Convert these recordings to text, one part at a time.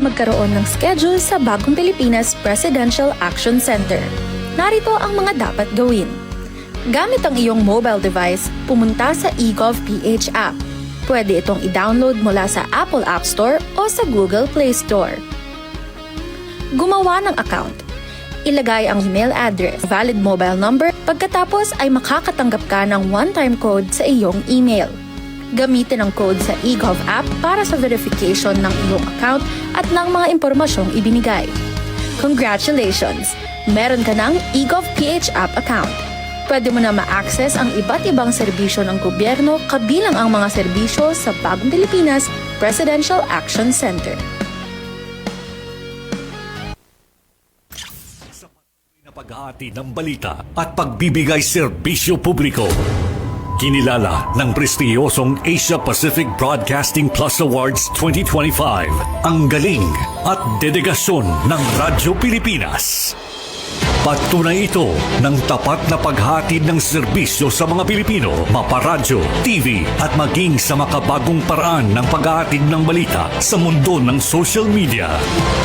magkaroon ng schedule sa Bagong Pilipinas Presidential Action Center. Narito ang mga dapat gawin. Gamit ang iyong mobile device, pumunta sa eGov.ph app. Pwede itong i-download mula sa Apple App Store o sa Google Play Store. Gumawa ng account. Ilagay ang email address, valid mobile number, pagkatapos ay makakatanggap ka ng one-time code sa iyong email. Gamitin ang code sa eGov app para sa verification ng iyong account at ng mga impormasyong ibinigay. Congratulations! Meron ka ng eGov.ph app account. Pwede mo na ma-access ang iba't ibang serbisyo ng gobyerno kabilang ang mga serbisyo sa Bagong Pilipinas Presidential Action Center. Sa patuloy na pag-aati ng balita at pagbibigay serbisyo publiko, kinilala ng prestiyosong Asia Pacific Broadcasting Plus Awards 2025 ang galing at dedigasyon ng Radyo Pilipinas. Patunay ito ng tapat na paghatid ng serbisyo sa mga Pilipino, maparadyo, TV at maging sa makabagong paraan ng paghatid ng balita sa mundo ng social media.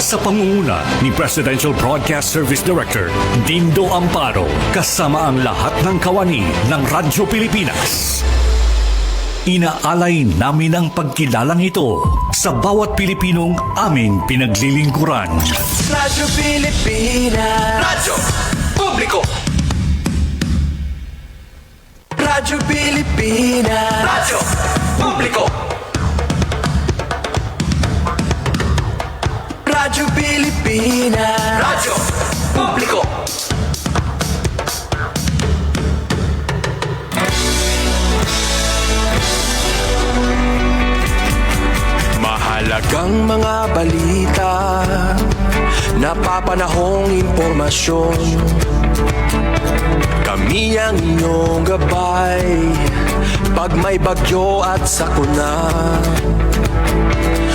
Sa pangunguna ni Presidential Broadcast Service Director Dindo Amparo, kasama ang lahat ng kawani ng Radyo Pilipinas. Inaalay namin ang pagkilalang ito sa bawat Pilipinong aming pinaglilingkuran. Radyo Pilipinas. Radyo Publiko. Radyo Pilipinas. Radyo Publiko. Radyo Pilipinas. Radyo Publiko. Mahalagang mga balita, napapanahong impormasyon. Kami ang inyong gabay pag may bagyo at sakuna.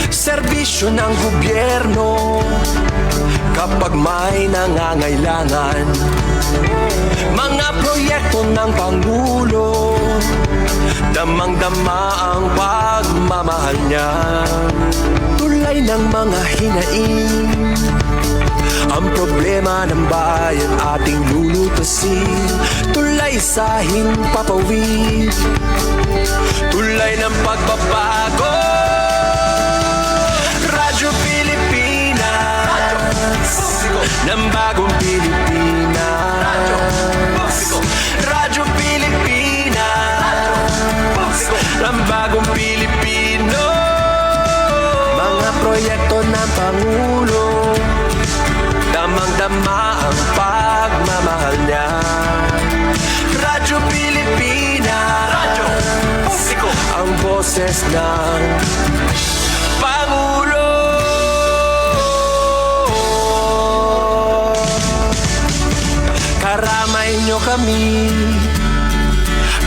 Serbisyo ng gobyerno kapag may nangangailangan. Mga proyekto ng Pangulo, damang-dama ang pagmamahal niya. Tulay ng mga hinaing, ang problema ng bayan ating lulutasin. Tulay sa himpapawid, tulay ng pagbabago. Radyo Pilipinas, ng bagong Pilipinas. Radyo Pilipinas, ng bagong Pilipino. Mga proyekto ng Pangulo, damang-dama ang pagmamahal niya. Radyo Pilipinas, Radyo Publiko. ang boses ng Pangulo. Karamay nyo kami,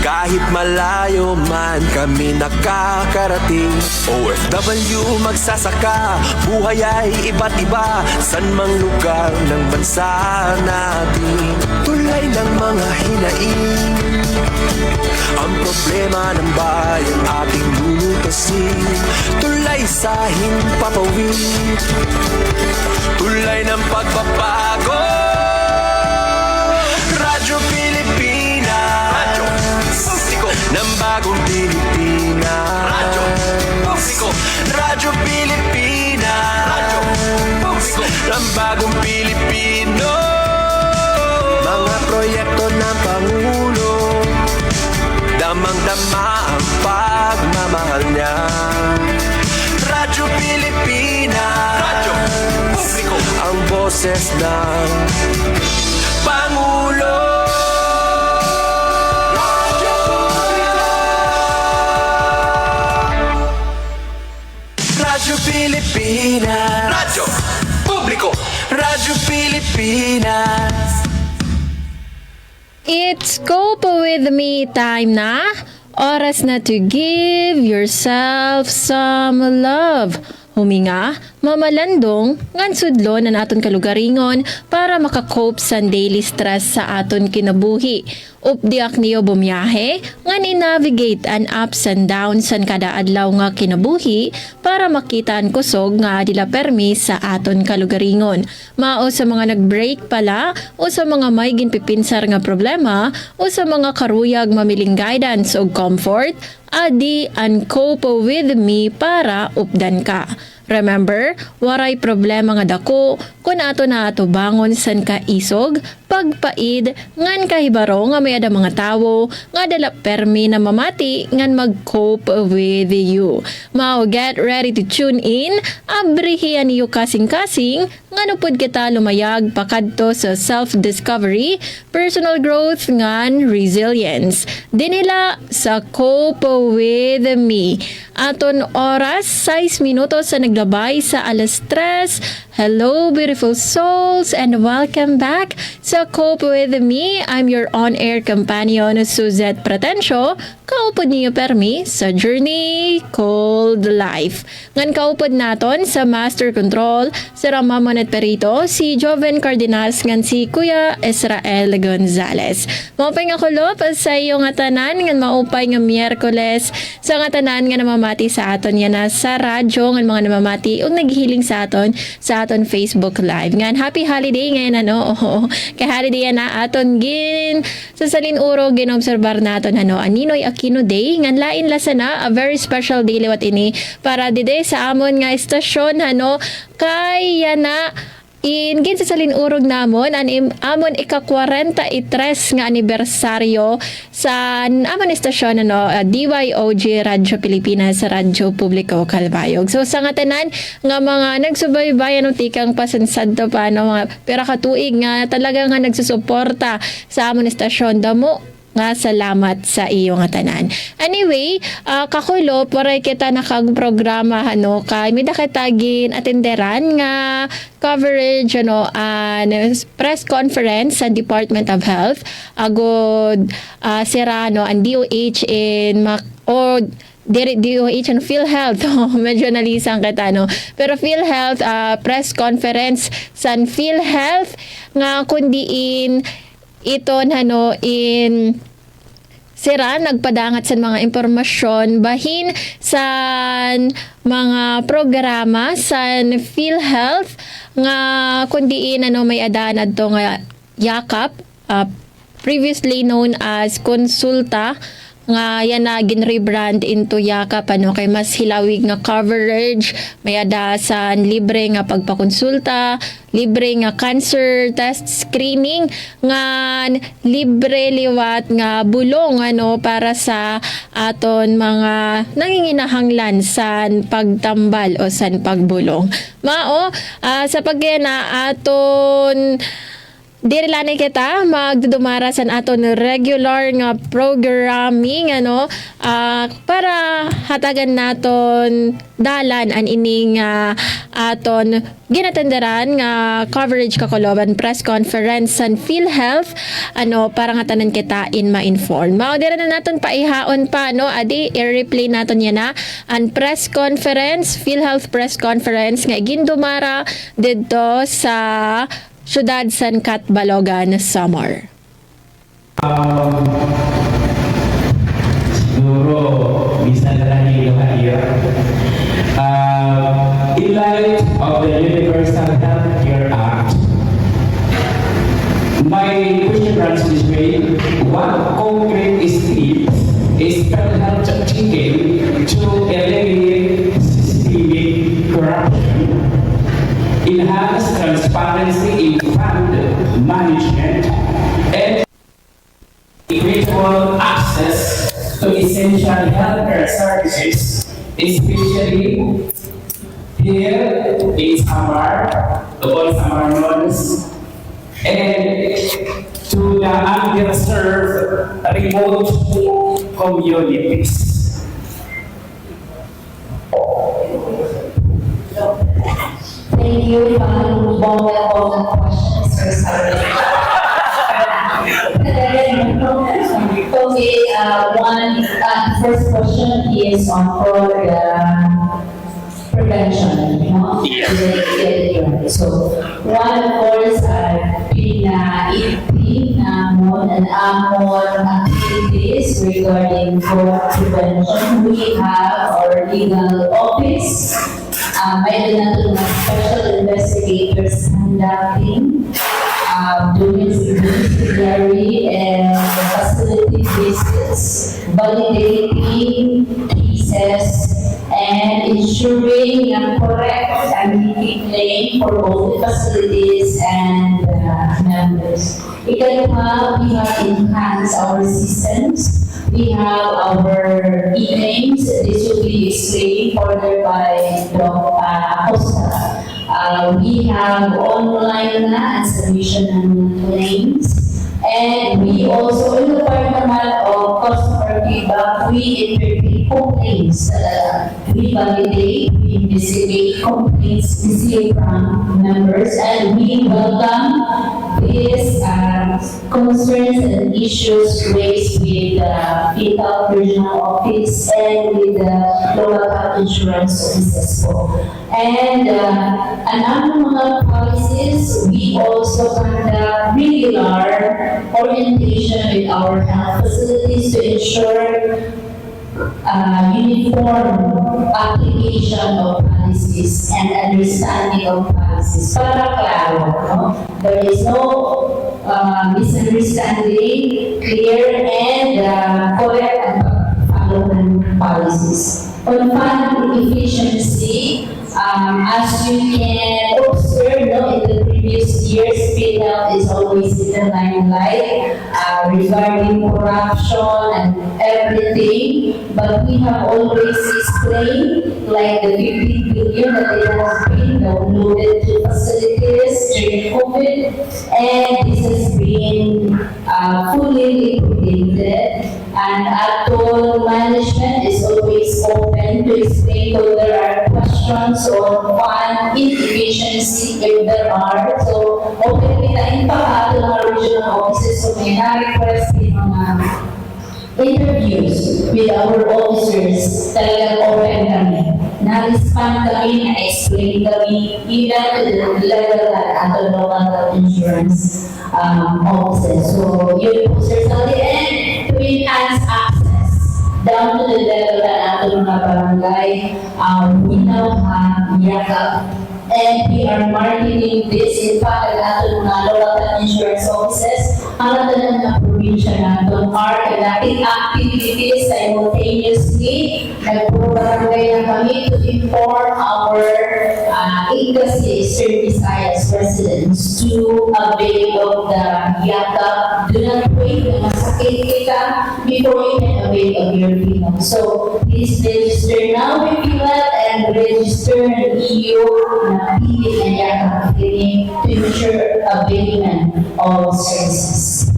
kahit malayo man kami nakakarating. OFW magsasaka, buhay ay iba't iba, san mang lugar ng bansa natin. Tulay ng mga hinaing, ang problema ng bayan ating lulutasin. Tulay sa himpapawid, tulay ng pagbabago. Radyo Pilipinas, Radyo Publiko. ng bagong Pilipinas. Radyo Publiko. Radyo Pilipinas, Radyo Publiko. ng bagong Pilipino. Mga proyekto ng Pangulo, damang-dama ang pagmamahal niya. Radyo Pilipinas, Radyo Publiko. ang boses ng Pangulo. Radyo Pilipinas, Radyo Publiko. Radyo Pilipinas. It's Cope with me time na. Oras na to give yourself some love. Huminga, mamalandong ngan sudlo na naton kalugaringon para makakope sa daily stress sa aton kinabuhi. Updiak niyo bumiyahe ngan i-navigate an ups and downs san kada adlaw nga kinabuhi para makita ang kusog nga dila permi sa aton kalugaringon. Mao sa mga nag-break pala o sa mga may ginpipinsar nga problema o sa mga karuyag mamiling guidance o comfort, adi and cope with me para updan ka. Remember, waray problema nga dako kung ato na ato bangon san ka isog, pagpaid, ngan kahibaro nga may ada mga tawo, nga dala permi na mamati, ngan mag-cope with you. Mao, get ready to tune in, abrihian niyo kasing-kasing, nga nupod kita lumayag pakadto sa self-discovery, personal growth, ngan resilience. Dinila sa Cope with Me. Aton oras, 6 minutos sa naglabay sa alas 3. Hello, beautiful souls, and welcome back sa Cope with Me. I'm your on-air companion, Suzette Pratencio. Kaupod niyo permi sa journey called life. Ngan kaupod naton sa Master Control, si Ramamonet Perito, si Joven Cardenas, ngan si Kuya Israel Gonzalez. Maupay nga kulop sa iyo nga tanan, ngan maupay nga Miyerkules, sa nga tanan nga namamati sa aton yan na sa radyo, ngan mga namamati, o naghihiling sa aton Facebook Live. Ngan, happy holiday ngayon, kay holiday yan na aton sa salinuro, ginobserbar naton, Aninoy Aquino Day, ngan lain lasa na, a very special day liwat ini, para dide sa amon nga estasyon, kaya na, ingin sa salinurog namon amon ika-43 nga anibersaryo sa amon estasyon DYOG Radyo Pilipinas sa Radyo Publiko Calbayog. So sa nga tanan nga mga nagsubaybayan ng tikang pasansadto pa mga pera katuig nga talaga nga nagsusuporta sa amon estasyon, damo nga salamat sa iyo nga tanan. Anyway, kakulo paray kita nakagprograma kay mida kitagin atenderan nga coverage an press conference sa Department of Health agod sirano ang DOH in DOH and PhilHealth. Medyo nalisang kita pero PhilHealth press conference sa PhilHealth nga kundiin ito in sira nagpadangat sa mga impormasyon bahin sa mga programa sa PhilHealth nga kundiin may adanad to nga yakap, previously known as Konsulta, nga yan na gin-rebrand into yakap kay mas hilawig nga coverage, may adasan libre nga pagpakonsulta, libre nga cancer test screening, nga libre liwat nga bulong para sa aton mga nanginginahanglan san pagtambal o san pagbulong. Mao sa pagena aton dirilanay kita magdudumara sa aton regular nga programming para hatagan naton dalan an ining aton ginatenderan nga coverage kakuloban press conference sa PhilHealth para nga tanan kita in ma-inform. Mao dira na naton paihaon pa adi i-replay naton yan an press conference, PhilHealth press conference nga gindumara didto sa Syudad San Catbalogan, Samar. Siguro, bisa lagi kayo. In light of the Universal Healthcare Act, my question runs this way: what concrete steps is PhilHealth taking to eliminate systemic corruption, enhance transparency in fund management, and equitable access to essential healthcare services, especially here in Samar, the all Samar nodes, and to the underserved remote communities. Thank you. Long questions. Okay, first question is on fraud prevention. So, one of course, pinaipi namon and amon activities regarding fraud prevention. We have our legal office. Mayroon na ito mga special investigators conducting domiciliary and facility visits, validating cases, and ensuring correct and claim for both the facilities and members. Ikalawa, we have enhanced our systems. We have our e-claims. This will be explained further by Dr. Acosta. We have online and submission and claims. And we also, in the part naman of customer feedback, we interpret complaints. We validate, we investigate complaints received from members, and we welcome these concerns and issues raised with the PITAL Regional Office and with the local health insurance offices po. And among mga policies, we also conduct regular orientation with our health facilities to ensure uniform application of policies and understanding of policies. Para klaro, no? There is no misunderstanding, clear and correct and follow policies. On fund efficiency, as you can observe, no, in the previous years, PNL is always in the limelight regarding corruption and everything. But we have always explained, like the 50 billion that it has been downloaded to facilities during COVID, and this has been fully liquidated. And actual management is always open to explain if there are questions or fund inefficiency if there are. So, open kita pa ng mga regional offices. So, may na-request yung mga interviews with our officers. Talagang open kami. Na-respond kami, na-explain kami, even to the level at the local insurance offices. So, yun po, Sir Saldi. And to enhance access down to the level na ato mga barangay, we now have YAKAP. And we are marketing this in fact at ato mga local insurance offices. Ang ato na probinsya natin are conducting activities simultaneously. Nagpo-barangay na kami to inform our Igasi Service Islands residents to avail of the YAKAP. Do not wait na masakit ka before you can avail of your freedom. So, please register now with PILAT and register an EU na PILAT and YAKAP clinic to ensure availment of services.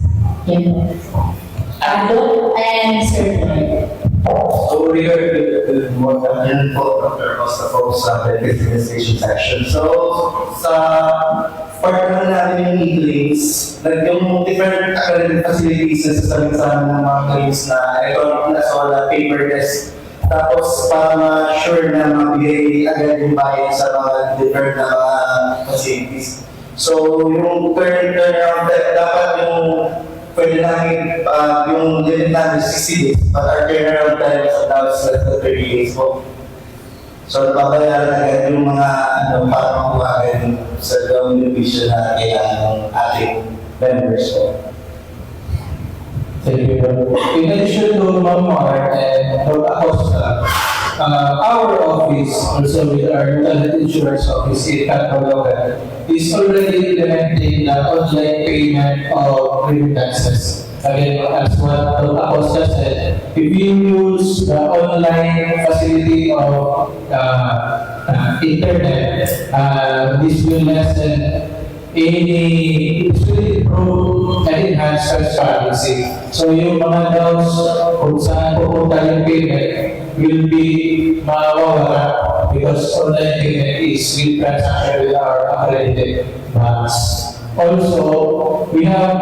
Adult and certified. So regarding the more than Dr. Costa po sa investigation section. So sa part naman natin yung e-claims, yung different academic facilities na sasabitan ng mga claims na electronic na so na paperless. Tapos para ma-sure na mabigay agad yung bayad sa mga different na mga facilities. So yung turnaround dapat yung pwede namin yung limit namin 60 days, but our turnaround time is now less than 30 days po. So, nababayaran agad yung mga para makuha agad sa gawang division na kailangan ng ating members po. Thank you. In addition to Ma'am Mar and Dr. Acosta, our office, also with our local insurance office in Catalogan, is already implementing the online payment of remittances. Again, as what Dr. Acosta said, if you use the online facility of internet, this will lessen this will improve and enhance transparency. So yung mga doubts kung saan pupunta yung payment will be mawawala because online payment is with transaction with our accredited banks. Also, we have,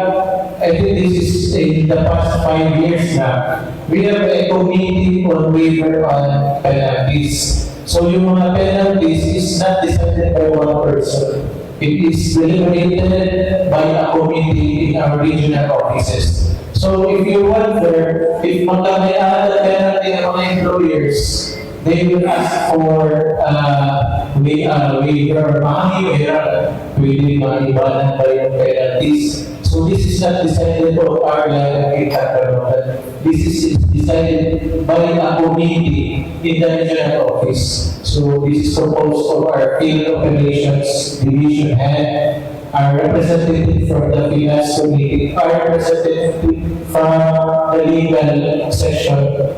I think this is in the past 5 years now, we have a committee on waiver on penalties. So yung mga penalties is not decided by one person. It is deliberated by a committee in our regional offices. So if you wonder, if magkakailan na penalty ng mga employers, they will ask for waiver, pwede maibanan pa yung penalties. So this is not decided of our level in Catalonia. This is decided by a committee in the regional office. So this is composed of our field operations division head, our representative from the finance committee, our representative from the legal section,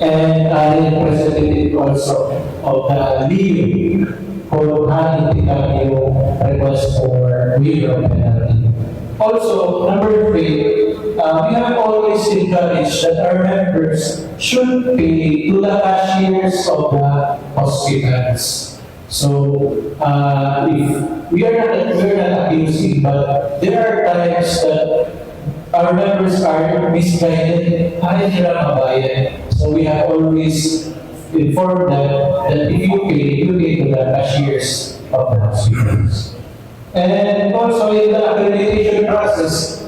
and a representative also of the legal kung hanitin yung request for waiver of penalty. Also, number 3, we have always encouraged that our members should pay to the cashiers of the hospitals. So, if we're not accusing, but there are times that our members are misguided, ayaw nila mabayad. So we have always informed them that if you pay to the cashiers of the hospitals. And also in the accreditation process,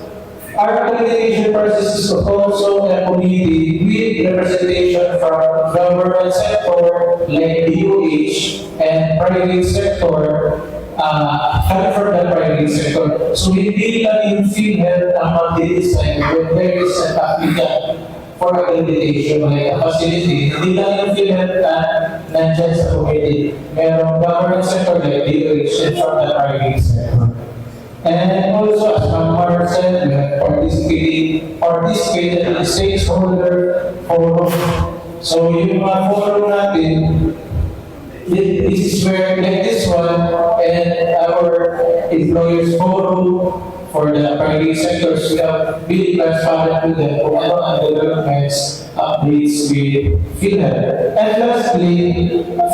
our accreditation process is also a committee with representation from government sector like DOH and private sector, coming from the private sector. So hindi lang yung PhilHealth ang mag-design when there is an applicant for accreditation like a facility. Hindi lang yung PhilHealth na nandyan sa committee. Merong government sector like DOH and from the private sector. And also, as Ma'am said, we have participated in the stakeholder forum. So yung mga forum natin, this is where, like this one, and our employers forum for the private sectors, we have really transparent with them kung ano ang developments, updates with PhilHealth. And lastly,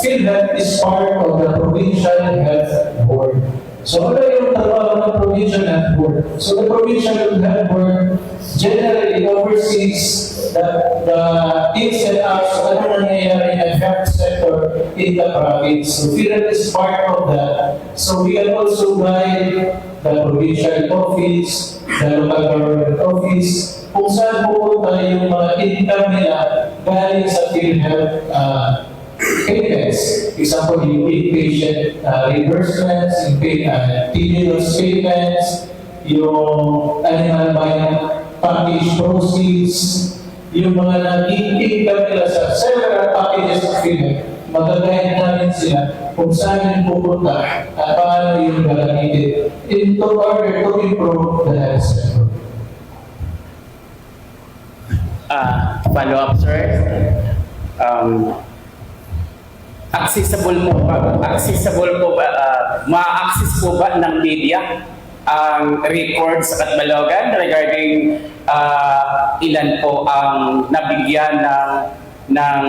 PhilHealth is part of the Provincial Health Board. So ano yung trabaho ng Provincial Health Board? So the Provincial Health Board generally oversees the ins and outs of ano nangyayari in the health sector in the province. So PhilHealth is part of that. So we can also guide the provincial office, the local government office, kung saan pupunta yung mga income nila galing sa PhilHealth payments. Example, yung inpatient reimbursements, TDLS payments, yung animal buying package proceeds, yung mga nag-income nila sa several packages of PhilHealth, magagayad namin sila kung saan yung pupunta at paano yung gagamitin in order to improve the health sector. Follow-up, sir. Accessible po ba, ma-access po ba ng media ang records sa Catbalogan regarding ilan po ang nabigyan ng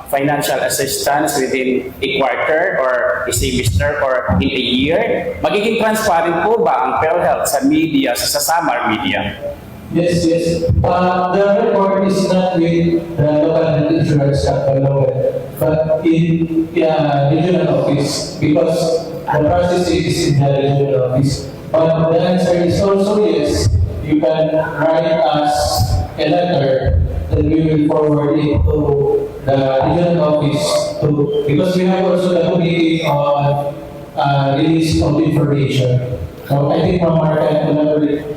financial assistance within a quarter or a semester or in a year? Magiging transparent po ba ang PhilHealth sa media, sa Samar media? Yes. The report is not with the local health insurance Catbalogan, but in regional office because the process is in the regional office. But the answer is also yes. You can write us a letter that we will forward it to the regional office because we have also the committee on release of information. So I think Ma'am can elaborate.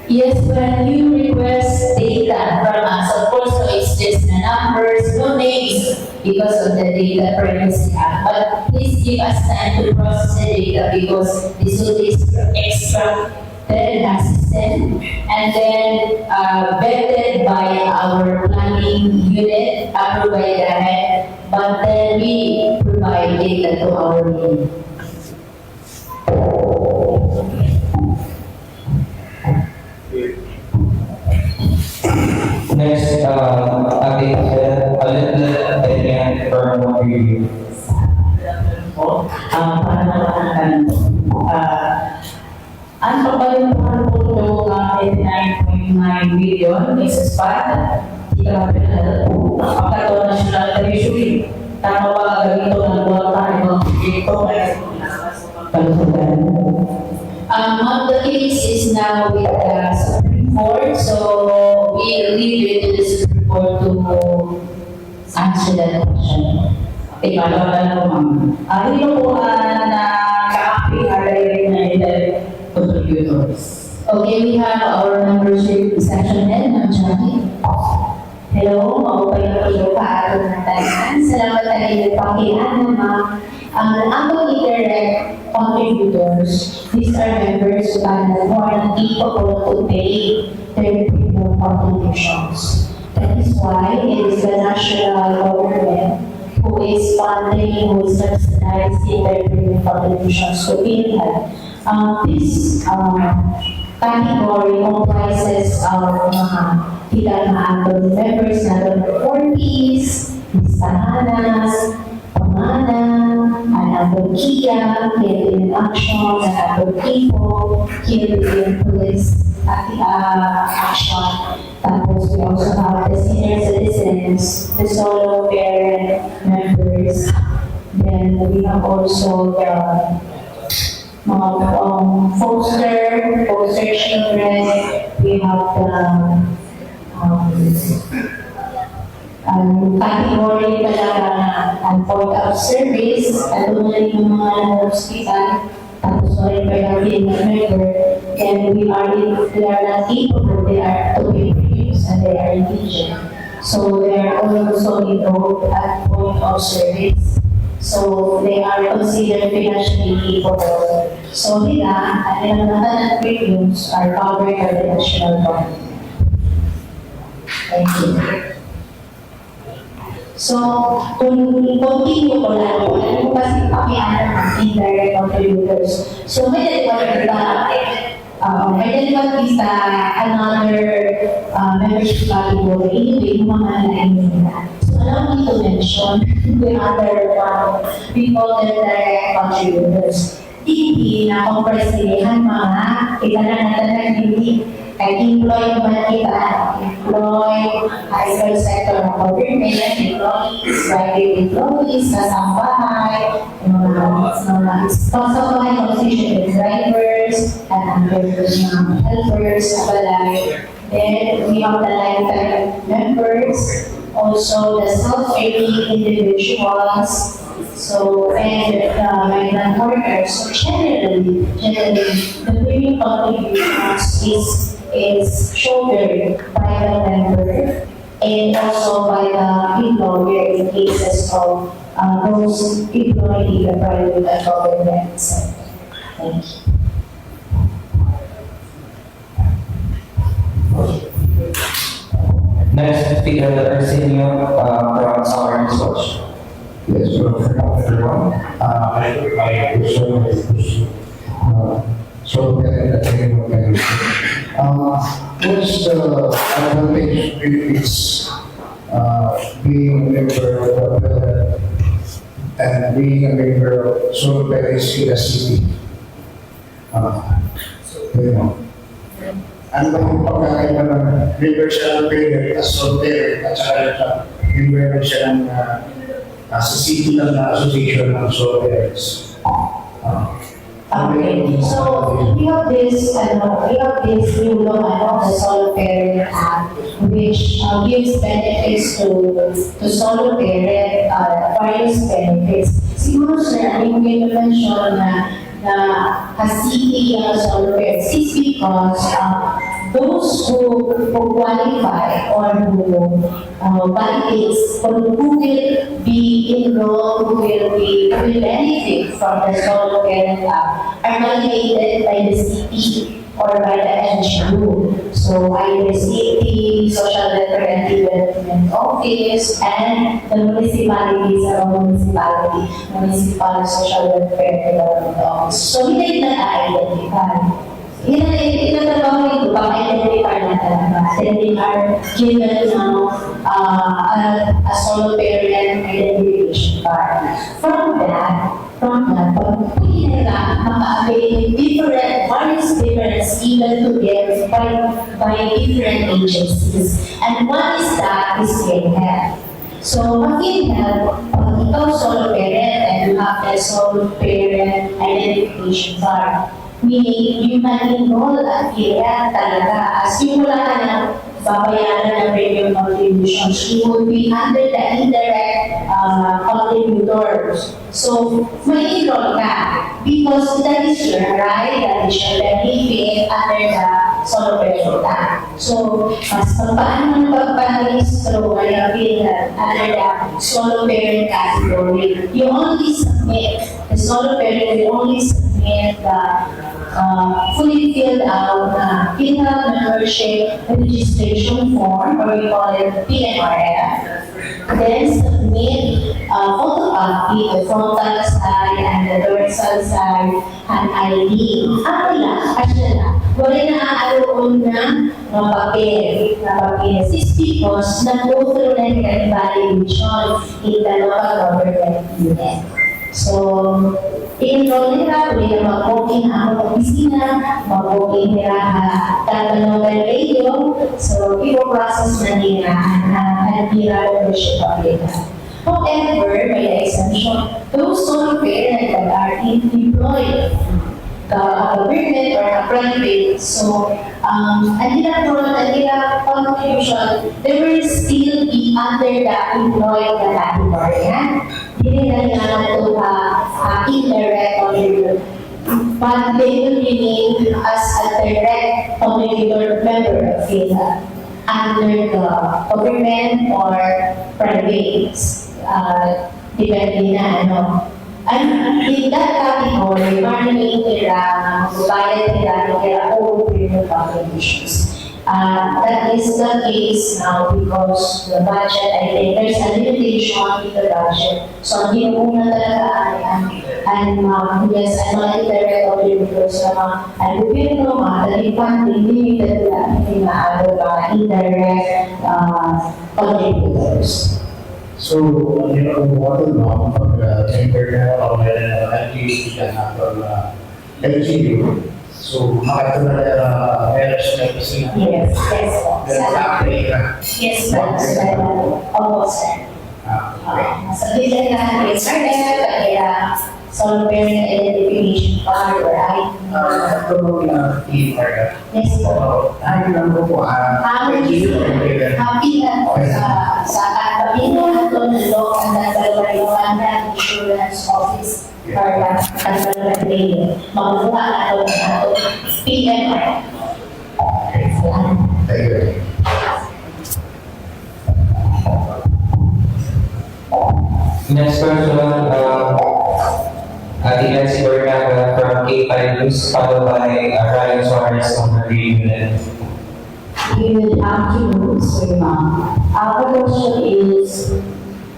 Yes, when you request data from us, of course, so it's just the numbers, no names, because of the Data Privacy Act. But please give us time to process the data because this will be extracted as system and then vetted by our planning unit, approved by the head, but then we provide data to our unit. Next, ating Aletlet Daniel from review. Ang pagbayong po ng 89.9 million is SPAD, grabe na pagkato national treasury. Tama ba ganito ng buwan tayo dito kaya palusugan? The case is now with the Supreme Court, so we leave it to the Supreme Court to answer that question. Tingnan na po, ma'am. Hindi po na ka-api direct na contributors. Okay, we have our membership section head, Ma'am Jackie. Hello, maupay na kayo pa na tayo. Salamat tayo pakihan, ma'am. Ang indirect contributors, these are members who are more than capable to pay their premium contributions. That is why it is the national government who is funding, who is subsidizing their premium contributions to PhilHealth. This category comprises of mga pinag-maagod members na Ortiz, Listahanas, Pamana, Anabog Kia, Philippine Action, Anabog Kipo, Philippine Police Action. Tapos we also have the senior citizens, the solo parent members. Then we have also the mga foster children. We have the category talaga na point of service, at umalig ng mga hospital, tapos rin pa yung member, and they are not capable, they are to be produced and they are indigent. So they are also involved at point of service. So they are considered financially capable. So nila, at ilang natanang premiums are covered by the national government. Thank you. So, kung continue ko lang, alam ko kasi pakianan ng indirect contributors. So, may deliver is another membership category. Anyway, yung mga nalain nila. So, allow me to mention the other one, people that direct contributors. Hindi na kompresihan mga itanang hindi kay employee man kita, employee, high sector ng government, employees, private employees, kasambahay, kasambahay, constitution drivers, and helpers, kabalay. Then we have the lifetime members, also the self-paying individuals, so and migrant workers. So generally, the premium contributions is shouldered by the member and also by the employer in cases of those employee in the private and government sector. Thank you. Next speaker, Arsenio from Southern Watch. Yes, good afternoon, everyone. My question is so what's the advantage is being a member of the and being a member of Solo Parents in the city? Ano ba yung pagkakaiba ng member siya ng parent as Solo Parent at saka member siya ng sa city lang na association ng Solo Parents? Okay, so we have this new law, the Solo Parent Act, which gives benefits to solo parent, various benefits. Siguro sir, yung mention na kasiti ang solo parents is because those who qualify or who validates or who will be enrolled, who will benefit from the Solo Parent Act are validated by the city or by the NGO. So either city, social welfare and development office, and the municipalities around municipal social welfare and development office. So hindi na identify. Inatrabaho ito, baka-identify na talaga. Then they are given a solo parent identification card. From that, pag pwede nila maka-avail different various clearance even to them by different agencies. And one is that is PhilHealth. So, PhilHealth, pag ikaw solo parent and you have the solo parent identification card, meaning you can enroll at PhilHealth talaga as yung wala ka ng babayaran ng premium contributions, you will be under the indirect contributors. So, may enroll ka because that is your right, that is your benefit under the solo parent act. So, mas paano pagpag-registro ng PhilHealth under the solo parent category, you only submit, the solo parent will only submit the fully filled out PhilHealth membership registration form, or we call it PMRF. Then submit photocopy, the frontal side and the dorsal side, and ID. Ako lang, asya lang. Wala na aaroon ng papel. This because nag-go through na yung validation in the local government unit. So, i-enroll nila, pwede na mag-booking ako ng opisina, mag-booking nila Tagalog radio. So, i-process na nila ang membership of nila. However, may exemption, those sole parents that are employed, government or private, so contribution, they will still be under the employed category. Hindi na nga ito indirect contributor. But they will remain as a direct contributor member of PhilHealth under the government or private, depende na ano. And in that category, marketing nila, magbabayad nila ng their own premium contributions. That is the case now because the budget, I think there's a limitation in the budget. So, hindi mo muna talaga yes, I'm not indirect contributors naman. And we know that the funding limited na hindi maalo ba indirect contributors. So, what is wrong pag internet o at least ka na LGU? So, makita na meron siya kasi yes. Yes, sir. Opo, sir. Sa bilang na internet, kaya sole parent identification card or ID. Yes, po. Ay, lang po Happy na po sa Pagpapino ito ng local na Balwariwana Insurance Office para Balwariwana. Makuha na ito ng PMR. Thank you. Next question, Ati Nancy Bernaga from K5 News, followed by Ryan Suarez from the unit. Good afternoon, Sir Ma'am. Our question is,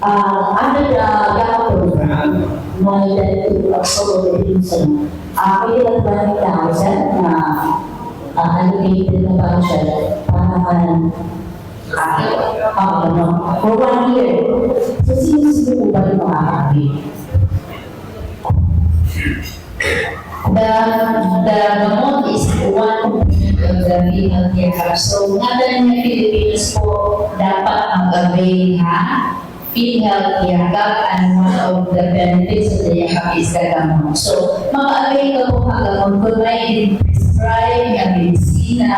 under the GAP program, monitored to October 15, may 20,000 na allocated na budget para for 1 year. So, sino po ba yung makakabit? The amount is one component of the PhilHealth Yakap. So, natin ng Pilipinas po dapat ang avail PhilHealth Yakap, and one of the benefits of the Yakap is kagamot. So, maka-avail ka po kagamot kung may prescribe ang medisina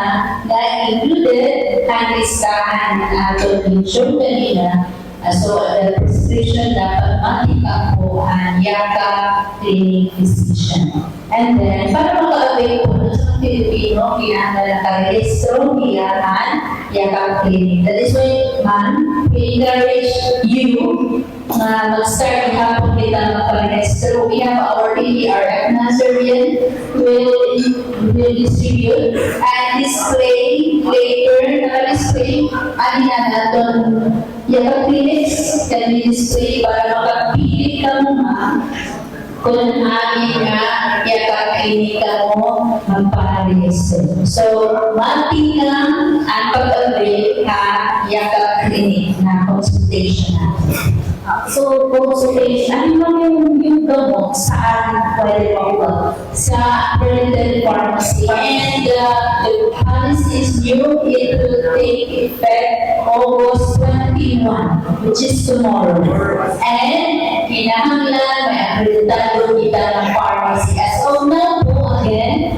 na included ang listahan na atong kanina. So, the prescription dapat matikap po ang Yakap Clinic Physician. And then, para maka-avail po sa Pilipino, kailangan nakarehistro ang Yakap Clinic. That is why, ma'am, we encourage you na mag-start hapon kita magparehistro. We have our PDRF na surgeon will distribute and display later, naka-display, na natin Yakap Clinics can be displayed para makapili ka mo kung ano nga Yakap Clinic mo magparehistro. So, matinang ang pag-avail ka Yakap Clinic na consultation natin. So, consultation, ano yung mundo mo, saan pwede makuha? Sa accredited pharmacy. And the policy is new. It will take effect August 21, which is tomorrow. And kinahanglan may akreditado kita ng pharmacy. As of now po, again,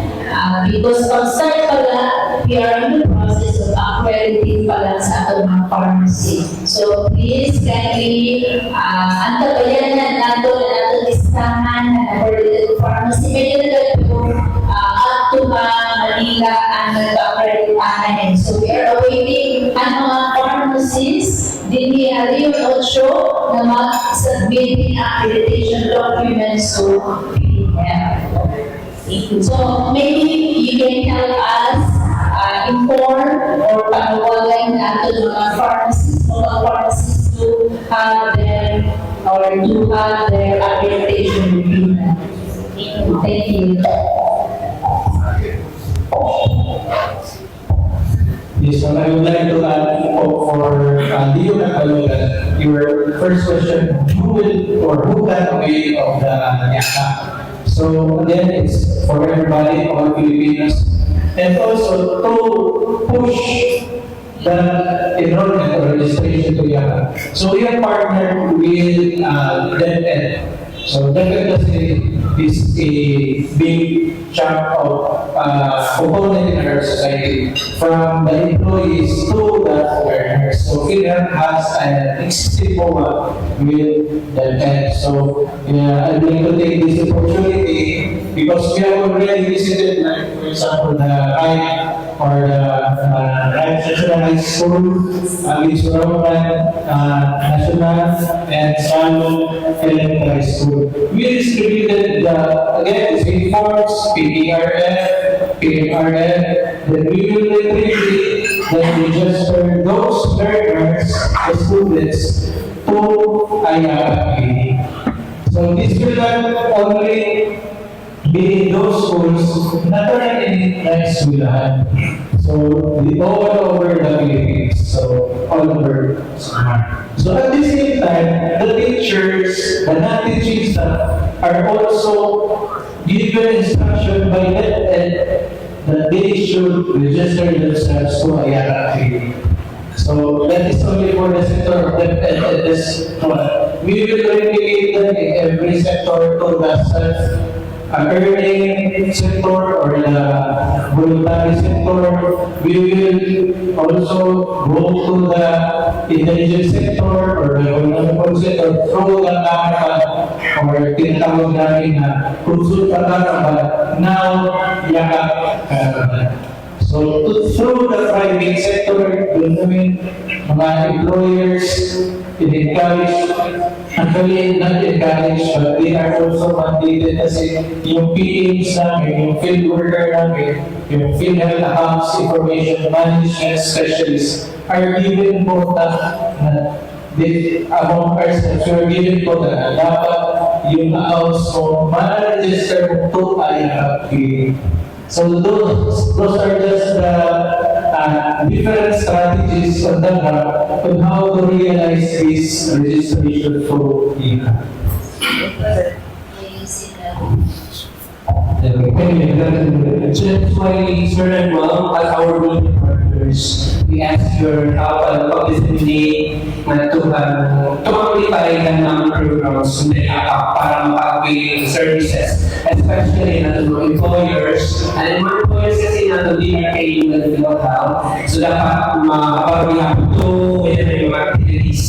because on start pala, we are in the process of accrediting pala sa ating mga pharmacy. So please, kindly, antabayanan nato na nato listahan na accredited pharmacy. Medyo na po up to Manila ang nag-accreditahan. So we are awaiting ang mga pharmacies din Rio 8 na mag-submit accreditation documents to PDF. So maybe you can help us inform or panawagan nato ng mga pharmacists to have them or to have their accreditation agreement. Thank you. Yes, so I would like to add for Leo Nagbalugan, your first question, who can avail of the YAKA? So again, it's for everybody, all Filipinos, and also to push the enrollment or registration to YAKA. So we are partnered with DepEd. So DepEd is a big chunk of component in our society, from the employees to the learners. So PhilHealth has an existing program with DepEd. So I'm going to take this opportunity because we have already visited, like for example, the RITE or the National High School, National and Salon Elementary School. We distributed again, the same forms, PDRF, PMRF, that we will literally register those learners, the students, to IAPA. So this will not only be in those schools, not only in next eskwelahan. So all over the Philippines, so all over. So at the same time, the teachers, the non-teaching staff are also given instruction by DepEd that they should register themselves to IAPA. So that is only for the sector of DepEd at this point. We will replicate that in every sector to the self-earning sector or the voluntary sector. We will also go to the intelligence sector or the vulnerable sector through the Karapan or tinatawag namin na Konsulta Karapan, now Yakap Karapan. So through the private sector, mga employers, in-encourage, actually not encouraged, but they are also mandated kasi yung PAs namin, yung field worker namin, yung PhilHealth Accounts Information Management Specialists are given po among ourselves, we are given po na dapat yung accounts mo ma-register mo to IAPA. So those are just the different strategies on the ground on how to realize this registration for IAPA. So that's why, Sir and Ma'am, as our good partners, we ask your help and disseminate na to amplify the number of programs na para makakabili ng services, especially na to employers. And mga employers kasi na to din kayo na PhilHealth. So dapat mapapagyahan to with the mga activities.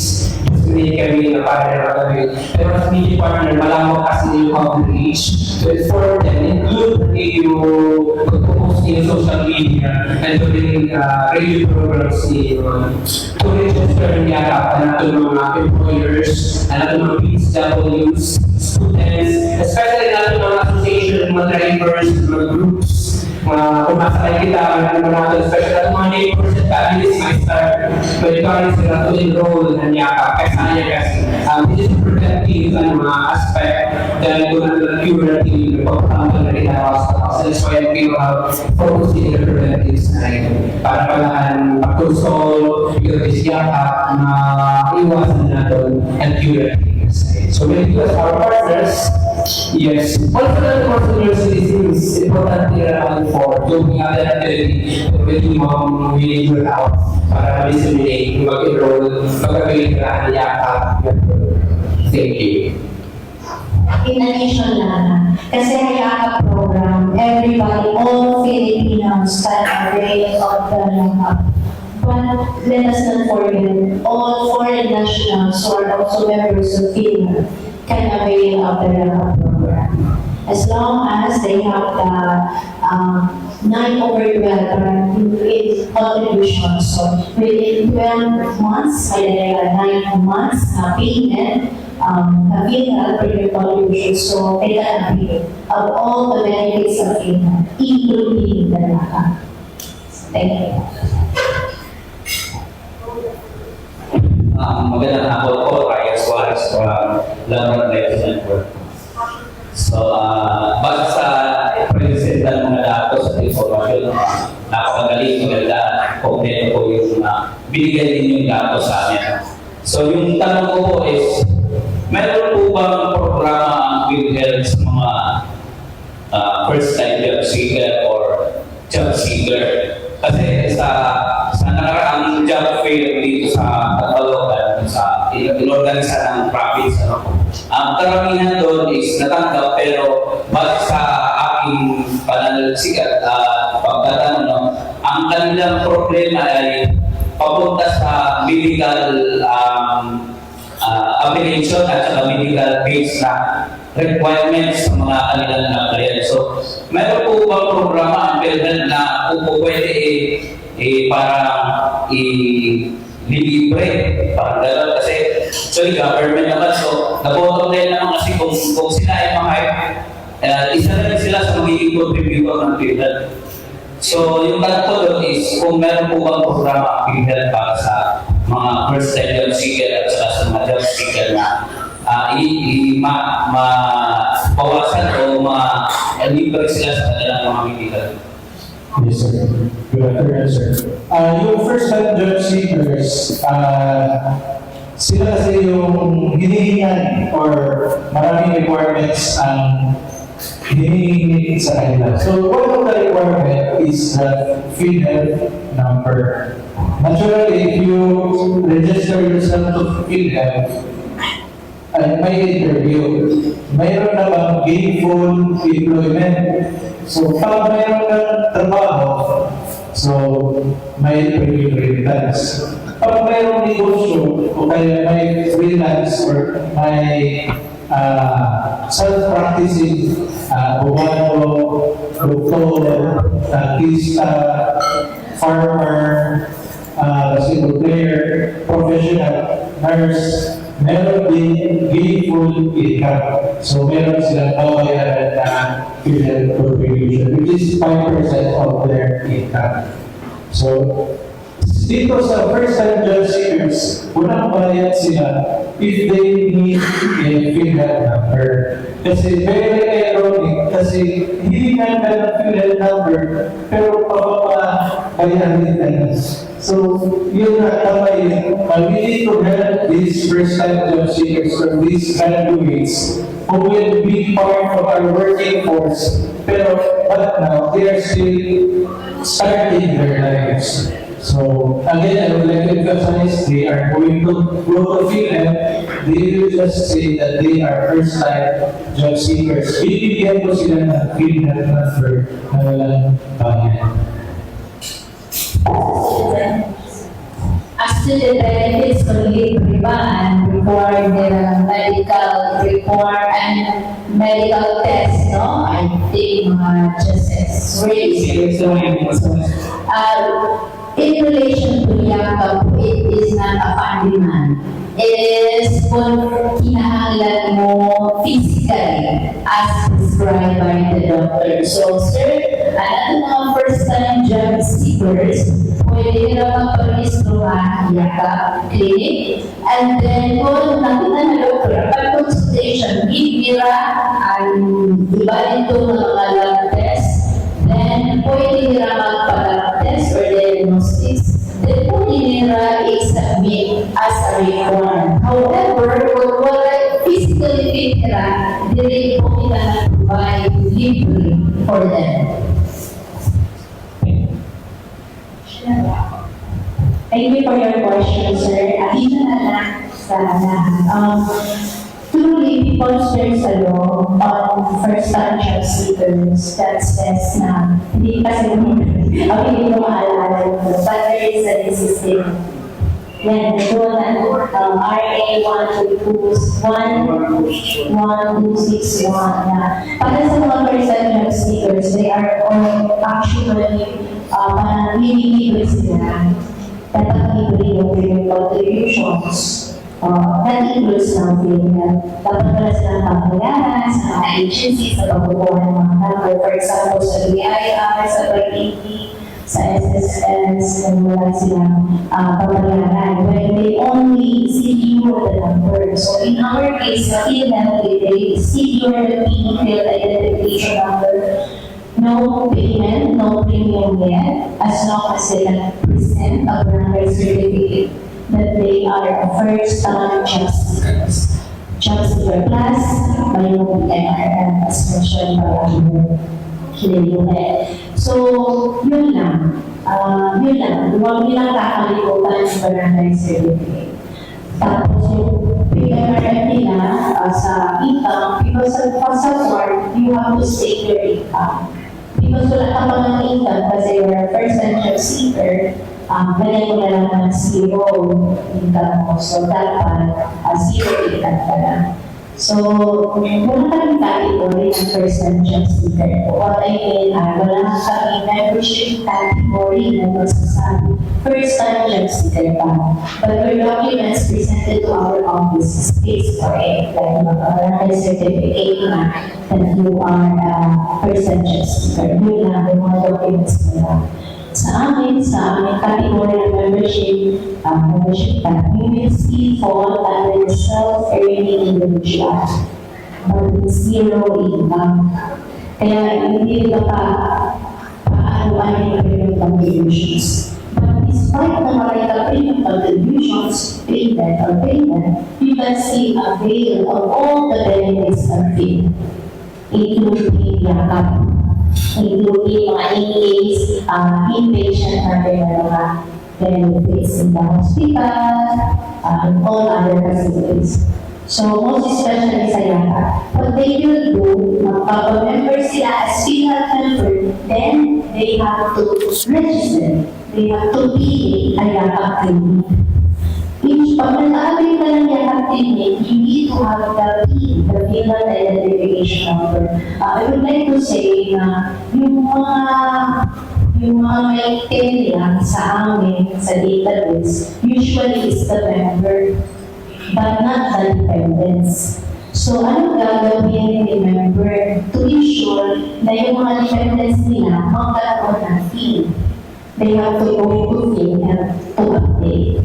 Hindi kami na para na kami. Pero as media partner, malawak kasi yung coverage to inform them, include yung pag-post in social media and to bring radio programs to register ng yakap na ito mga employers, na ito mga PSWs, students, especially na ito mga association, mga drivers, mga groups, kumasakay kita, mga natin, especially mga neighbors and families might start pwede sila to enroll ng yakap. Kasi this is preventive mga aspect dahil kung ano na curative pagpapanto na rin na hospitals. That's why we have focusing on the preventive side para palaan pag-console, yung yakap na iwasan natin and curative side. So we as our partners, Yes. Also, the university is important for doing other activity with yung major out para disseminate, mag-enroll, mag-avail ka, yakap. Thank you. In addition lang, kasi Hayaka program, everybody, all Filipinos can avail of the Hayaka. But let us not forget, all foreign nationals who are also members of FINA can avail of the Hayaka program. As long as they have the 9/12 contribution. So within 12 months, kaya 9 months na payment, FINA for your contribution. So they can avail of all the benefits of FINA, including the NACA. Thank you. Magandang hapon po, Ryan Suarez from London News Network. So, base sa present ng mga datos at informasyon, napakagaling, maganda, kompleto po yung binigay din yung datos sa amin. So, yung tanong ko po is, meron po bang programa ang PhilHealth sa mga first-time job seeker or job seeker? Kasi sa nakaraang job fair dito sa Catalogan, sa inorganisa ng province, ang karamihan doon is natanggap, pero base sa aking pananaliksik at pagtatanong, ang kanilang problema ay papunta sa medical application at saka medical base na requirements sa mga kanilang applicant. So, meron po bang programa ang PhilHealth na po pwede parang libre, parang gano'n, kasi actually government naman, so nabotong din naman kasi kung sila ay mga isa na rin sila sa magiging contributor ng PhilHealth. So yung tanong ko doon is kung meron po bang programa ang PhilHealth para sa mga first time job seeker at saka sa mga job seeker na mabawasan o libre sila sa kanilang mga medical. Yes, sir. Good afternoon, sir. Yung first-time job seekers, sila kasi yung hinihingan or maraming requirements ang hinihingi sa kanila. So, one of the requirement is the PhilHealth number. Naturally, if you register yourself to PhilHealth, and may interview, mayroon na bang gainful employment. So, pag mayroon ng trabaho, so may freelance. Pag mayroong negosyo, o kaya may freelance or may self-practicing, bumano, doktor, artista, farmer, single player, professional, nurse, meron din gainful income. So meron silang babayaran na PhilHealth contribution, which is 5% of their income. So dito sa first-time job seekers, unang bayad sila if they need a PhilHealth number. Kasi very ironic, kasi hindi nga ng PhilHealth number, pero pababayaran nila. So, yun na tama yun. We need to help these first-time job seekers or these graduates who will be part of our working force. Pero, but now, they are still starting their lives. So, again, I would like to emphasize, they are going to go to PhilHealth. They will just say that they are first-time job seekers. Bibigyan ko sila ng PhilHealth number na walang bayan. Actually, the benefits only and require the medical report and medical test, no? I think just raised. In relation to Yakap, it is not a fund demand. It is kung kinahanglan mo physically as prescribed by the doctor. So, sir, mga first-time job seekers, pwede nila magpa-registruhan Yakap Clinic. And then, kung nakita na doctor, pag-consultation, give nila ang iba dito ng mga lab test. Then, pwede nila magpa-lab test or diagnostics. Then, pwede nila i-submit as a report. However, kung wala physically fit nila, hindi rin po we cannot provide libre for them. Thank you for your question, sir. Dito na lang sa truly, people there's a law on first-time job seekers that says na hindi kasi hindi ko maalala ito, but there is an existing yan, doon RA 1261 na para sa mga first-time job seekers, they are all actually parang libre sila. Dapat libre yung premium contributions. That includes something na dapat pala silang pagbayaran sa mga agencies na pagbubuhan ng mga number. For example, sa BIR, sa PID, sa SSS, na wala silang pagbayaran when they only secure the number. So in our case, sa PhilHealth, they secure the PhilHealth identification number. No payment, no premium yet, as long as they can present a branded certificate that they are a first-time job seekers. Job seeker plus, may yung MRM as mentioned by our Kinayuhe. So, yun lang. Huwag nilang kakalimutan yung branded certificate. Tapos yung PMRM nila sa income, because sa work, you have to state your income. Because wala ka pa ng income kasi you're a first-time job seeker, ganyan mo na lang ng zero income mo. So, dapat zero income ka lang. So, wala kaming category ng first-time job seeker. What I mean, wala kaming membership category na magsasabi first-time job seeker pa. But your documents presented to our office states for it, like a certificate na that you are a first-time job seeker. Yun lang, yung mga documents nila. Sa aming category ng membership card, you will still fall under the self-earning individual, but zero income. Kaya hindi ka pa paano yung premium contributions. But despite the mga premium contributions, payment, you can still avail of all the benefits of it, including yakap, including mga in-case, inpatient natin na mga benefits in the hospital, and all other facilities. So, most especially sa yakap. What they will do, magpapamember sila as PhilHealth member, then they have to register. They have to be a yakap clinic. Pag nag-aabil ka ng yakap clinic, you need to have the PhilHealth identification number. I would like to say na yung mga may tenya sa amin, sa database, usually is the member, but not the dependents. So, ano gagawin ni member to ensure na yung mga dependents nila magkaroon ng fee? They have to go to PhilHealth to update.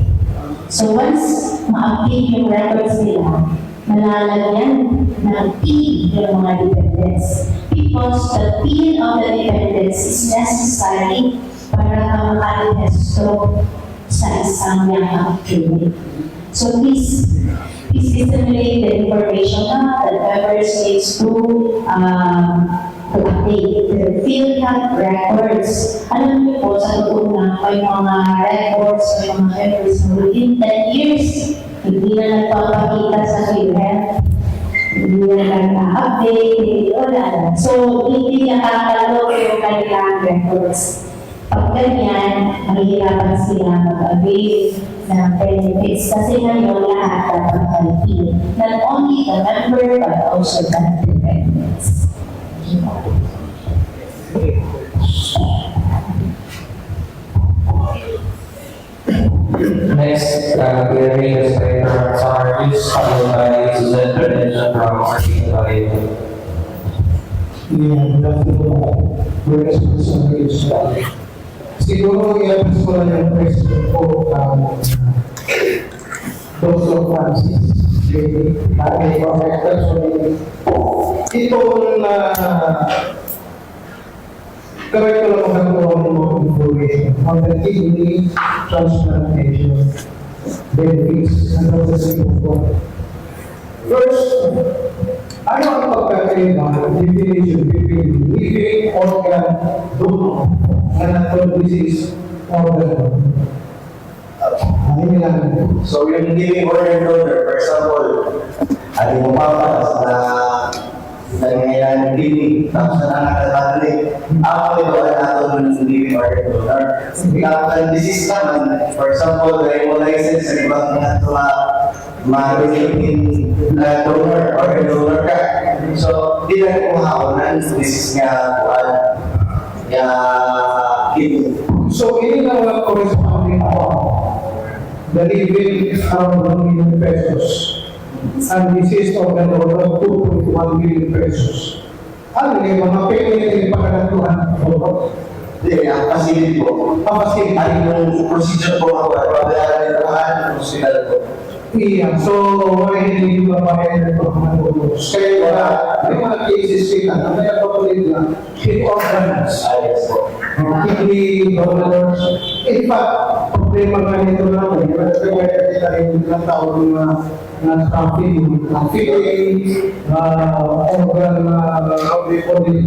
So, once ma-update yung records nila, malalagyan ng PIN yung mga dependents. Because the PIN of the dependents is necessary para ka makarehistro sa isang yakap clinic. So, please disseminate the information that members needs to update the PhilHealth records. Alam niyo po, sa loob na may mga records, may mga members na within 10 years, hindi na nagpapakita sa PhilHealth, hindi na nag-update, hindi wala na. So, hindi niya kakalog yung kanilang records. Pag ganyan, mahihirapan sila mag-avail ng benefits kasi ngayon lahat dapat kalipin. Not only the member, but also the dependents. Next, hearing the speaker charges followed by Suzanne Fernandez from RTI. Siguro i-address ko lang yung question po those of Francis ating correctors. Ito na correct ko lang magkakaroon ng mga information on the kidney transplantation benefits and processing of God. First, Ano ang pagkakaiba ng definition between living organ donor and natural disease organ donor? Ano lang? So yung living organ donor, for example, ano mo papas na nangyayari ng kidney, tapos na nakakatalik. Ako ito ay nato ng living organ donor. Ang disease naman, for example, hemolysis sa ibang ma-relating na donor, organ donor ka. So, di na kumahawanan, disease nga kuhan, kidney. So, ini ang corresponding the living is around 1 million pesos. And disease organ donor 2.1 million pesos. Ano yung mga pwede yung pagkakantuhan? Hindi, ang facility po. Ang facility, yung procedure po ako, babayaran yung lahat ng hospital po. Iya, so hindi ba bayad ito mga donors? Kaya wala, may mga cases sila na may patuloy na kidney organs. Yes po. Kidney donors. In fact, problema nga nito naman, kaya kita rin ng taon na trafficking, organ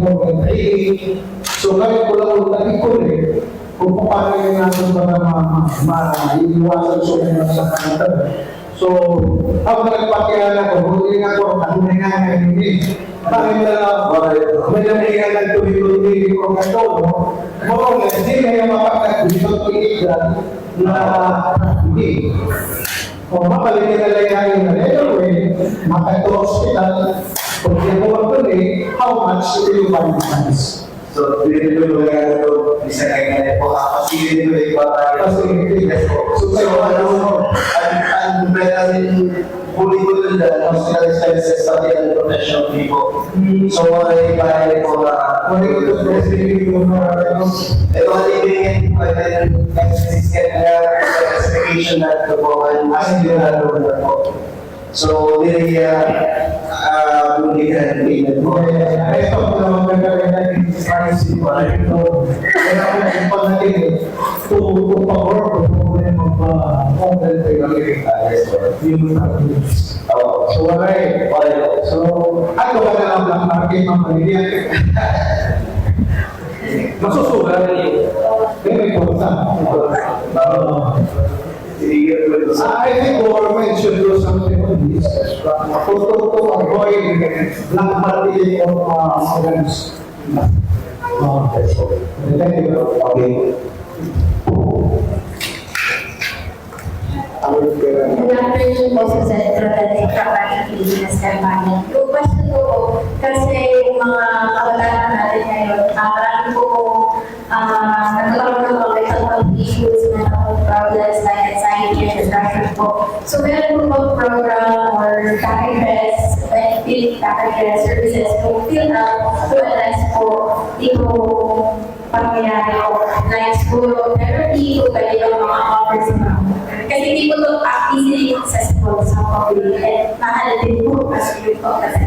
organ training. So kaya ko lang nag-ikon kung paano yung natin ba maiiwasan sa kanita. So, ako nagpakilala ko, hindi nga ako, hindi nga hindi. Bakit na may nangyayan ng tuloy-tuloy ko nga ito, hindi kaya mapagkakita na hindi. O mapalitin na lang yan na anyway, makaito hospital, kung hindi mo magtuloy, how much will you find this? So, dito yung mga ito, isa kayo nga po, kasi dito yung iba tayo. So, ang better rin huli ko doon dahil hospital expenses pati ang professional people. So, ay bahay po na ito ang ibigin ko and specification na ito po ang asila doon na po. So, hindi bumilihan ng payment po. Ito po naman gagawin natin sa privacy po. Kaya ako nagpag natin to pag-work po na mag-content yung so, okay. So, ako ka na lang black market ng pamilya. Masusuga rin yun. Very important. I think government should do something on this to avoid black marketing of organs. Thank you. Okay. Good afternoon po sa Centro ng Trabaho Pilipinas Kampanya. Yung question ko po, kasi yung mga kabataan natin ngayon, marami po nagkaroon ng mga mental issues, mental problems like anxiety and depression po. So meron po po program or packages, benefit packages, services po fill out to address po yung pangyayari po. Like siguro therapy po pwede yung mga offers sa mga. Kasi hindi po ito easily accessible sa public and mahal din po kasi yun po kasi.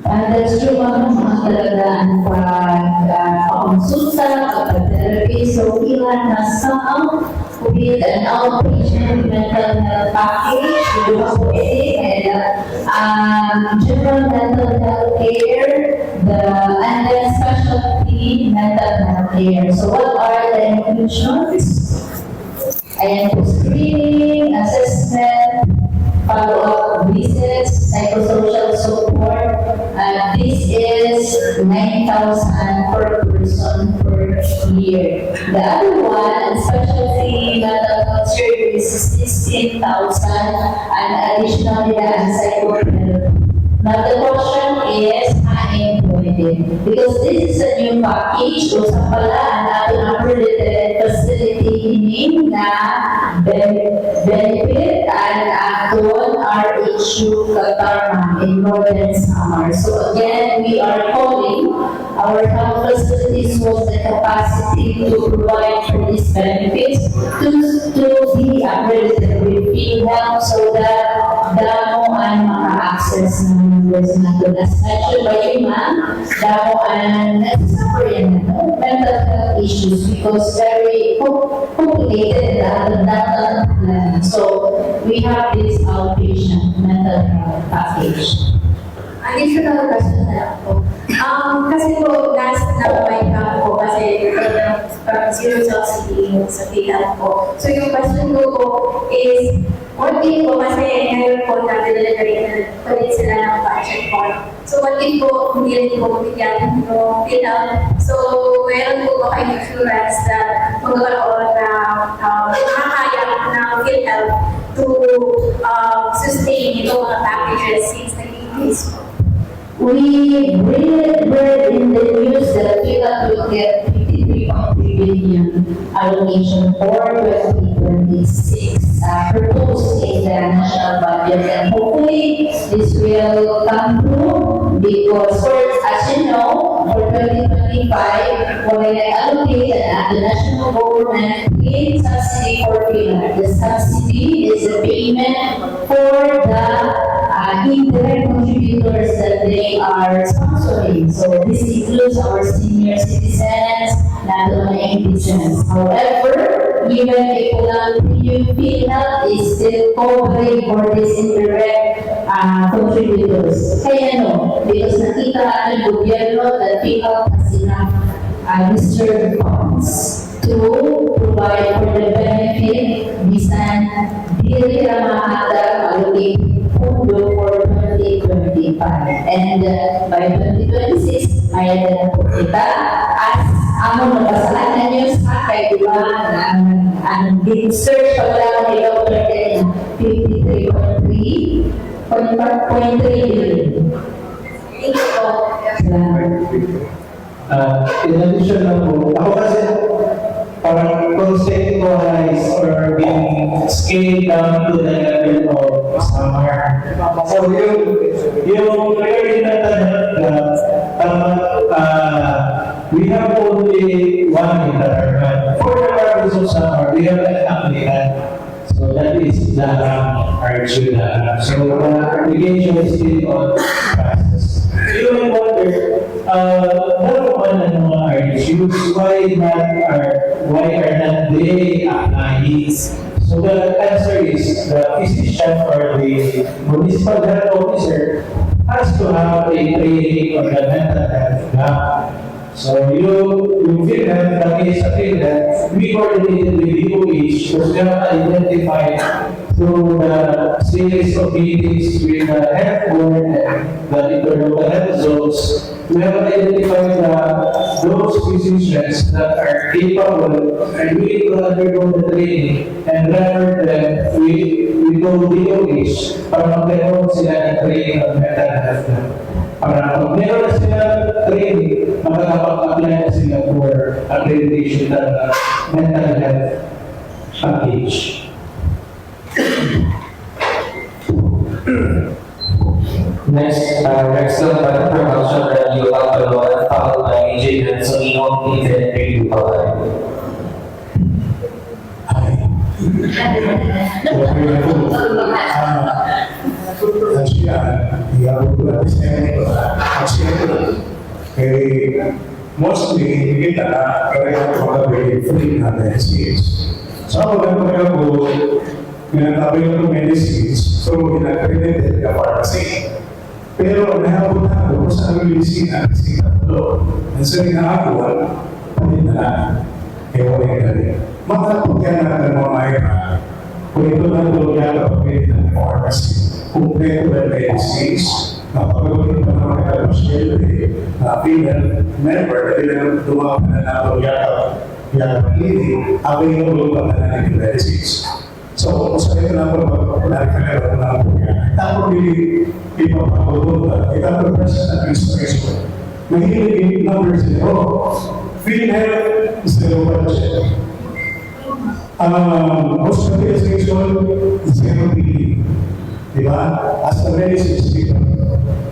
That's true, mga talagaan pag-consulta, pag-therapy. So, ilan na some with an outpatient mental health package, and general mental health care, and then specialty mental health care. So, what are the inclusions? Ayan po, screening, assessment, follow-up visits, psychosocial support. This is 9,000 per person per year. The other one, specialty mental health service, 16,000, and additionally the psychotherapy. Now the question is, unemployed. Because this is a new package, so sa pala, natin ang related facility meaning na benefit and aton RHU Katarman in Northern Samar. So again, we are calling our health facilities was the capacity to provide for these benefits to be accredited with PhilHealth so that damo ang maka-access ng members natin. As mentioned by you, ma'am, damo ang necessary mental health issues because very complicated data. So we have this outpatient mental health package. additional question na lang po. Kasi po, last na point lang po kasi from zero subsidy sa PhilHealth po. So yung question ko po is, what if po kasi ngayon po nag-delivery na ulit sila ng budget po. So what if po hindi rin po bigyan ng PhilHealth? So meron po ba kayong assurance na magkakaroon na makakaya ng PhilHealth to sustain itong mga packages since nag-increase po? We read in the news that PhilHealth will get 53.3 billion allocation for 2026 proposed in the national budget, and hopefully this will come through because first, as you know, for 2025, when I allocated the national government in subsidy for PhilHealth. The subsidy is a payment for the indirect contributors that they are sponsoring. So this includes our senior citizens, not only citizens. However, even if premium PhilHealth is still covering for these indirect contributors. Kaya no, because nakita natin gobyerno that PhilHealth has enough reserve funds to provide for the benefit bisan dili ra allocate pondo for 2025. And by 2026, may na po kita as among nabasahan na nyo sa kay diba ang big search paglaman ni Dr. Ken 53.3 billion. Thank you po. In addition na po, ako kasi parang conceptualize or being scaled down to the level of summer. So yung regarding na we have only one interaction. For the purpose of summer, we have an applicant. So that is the Arjuna. So the application is still on process. You may wonder, why are not they applying? So the answer is the physician or the municipal health officer has to have a training on the mental health gap. So you feel that we coordinated with DOH because we have identified through the series of meetings with the health board and the interlocal health zones. We have identified those physicians that are capable and willing to undergo the training and refer them with DOH para magkaroon sila ng training of mental health. Para pag meron na sila training, makakapag-apply na sila for accreditation ng mental health package. Next production review Pagpaloan, followed by AJ Nansonino, Ethan Review Pagpaloan. Mostly kita karena mga free na medicines. So ako lang po ginagawa yung medicines so ginag-accredited ka pharmacy. Pero nahabot na ako sa medicine at sigatlo. Ang sabi na ako, palit na lang. Ewan yung galing. Makapagyan na ng mga mayra. Kung ito na ito yung pagpilit ng pharmacy. Kumpleto na medicines. Napagawin pa naman ka ng siyempre na female member na bilang dumawa na nato yung clinic, available pa na ng medicines. So, kung sa ito na po magpapalagkakaroon na po yan, tapos ipapagawin na, ipapagpress na administration. Mahilig yung numbers nito. Female, zero budget. Hospitalization, zero billion. Diba? As the medicines people.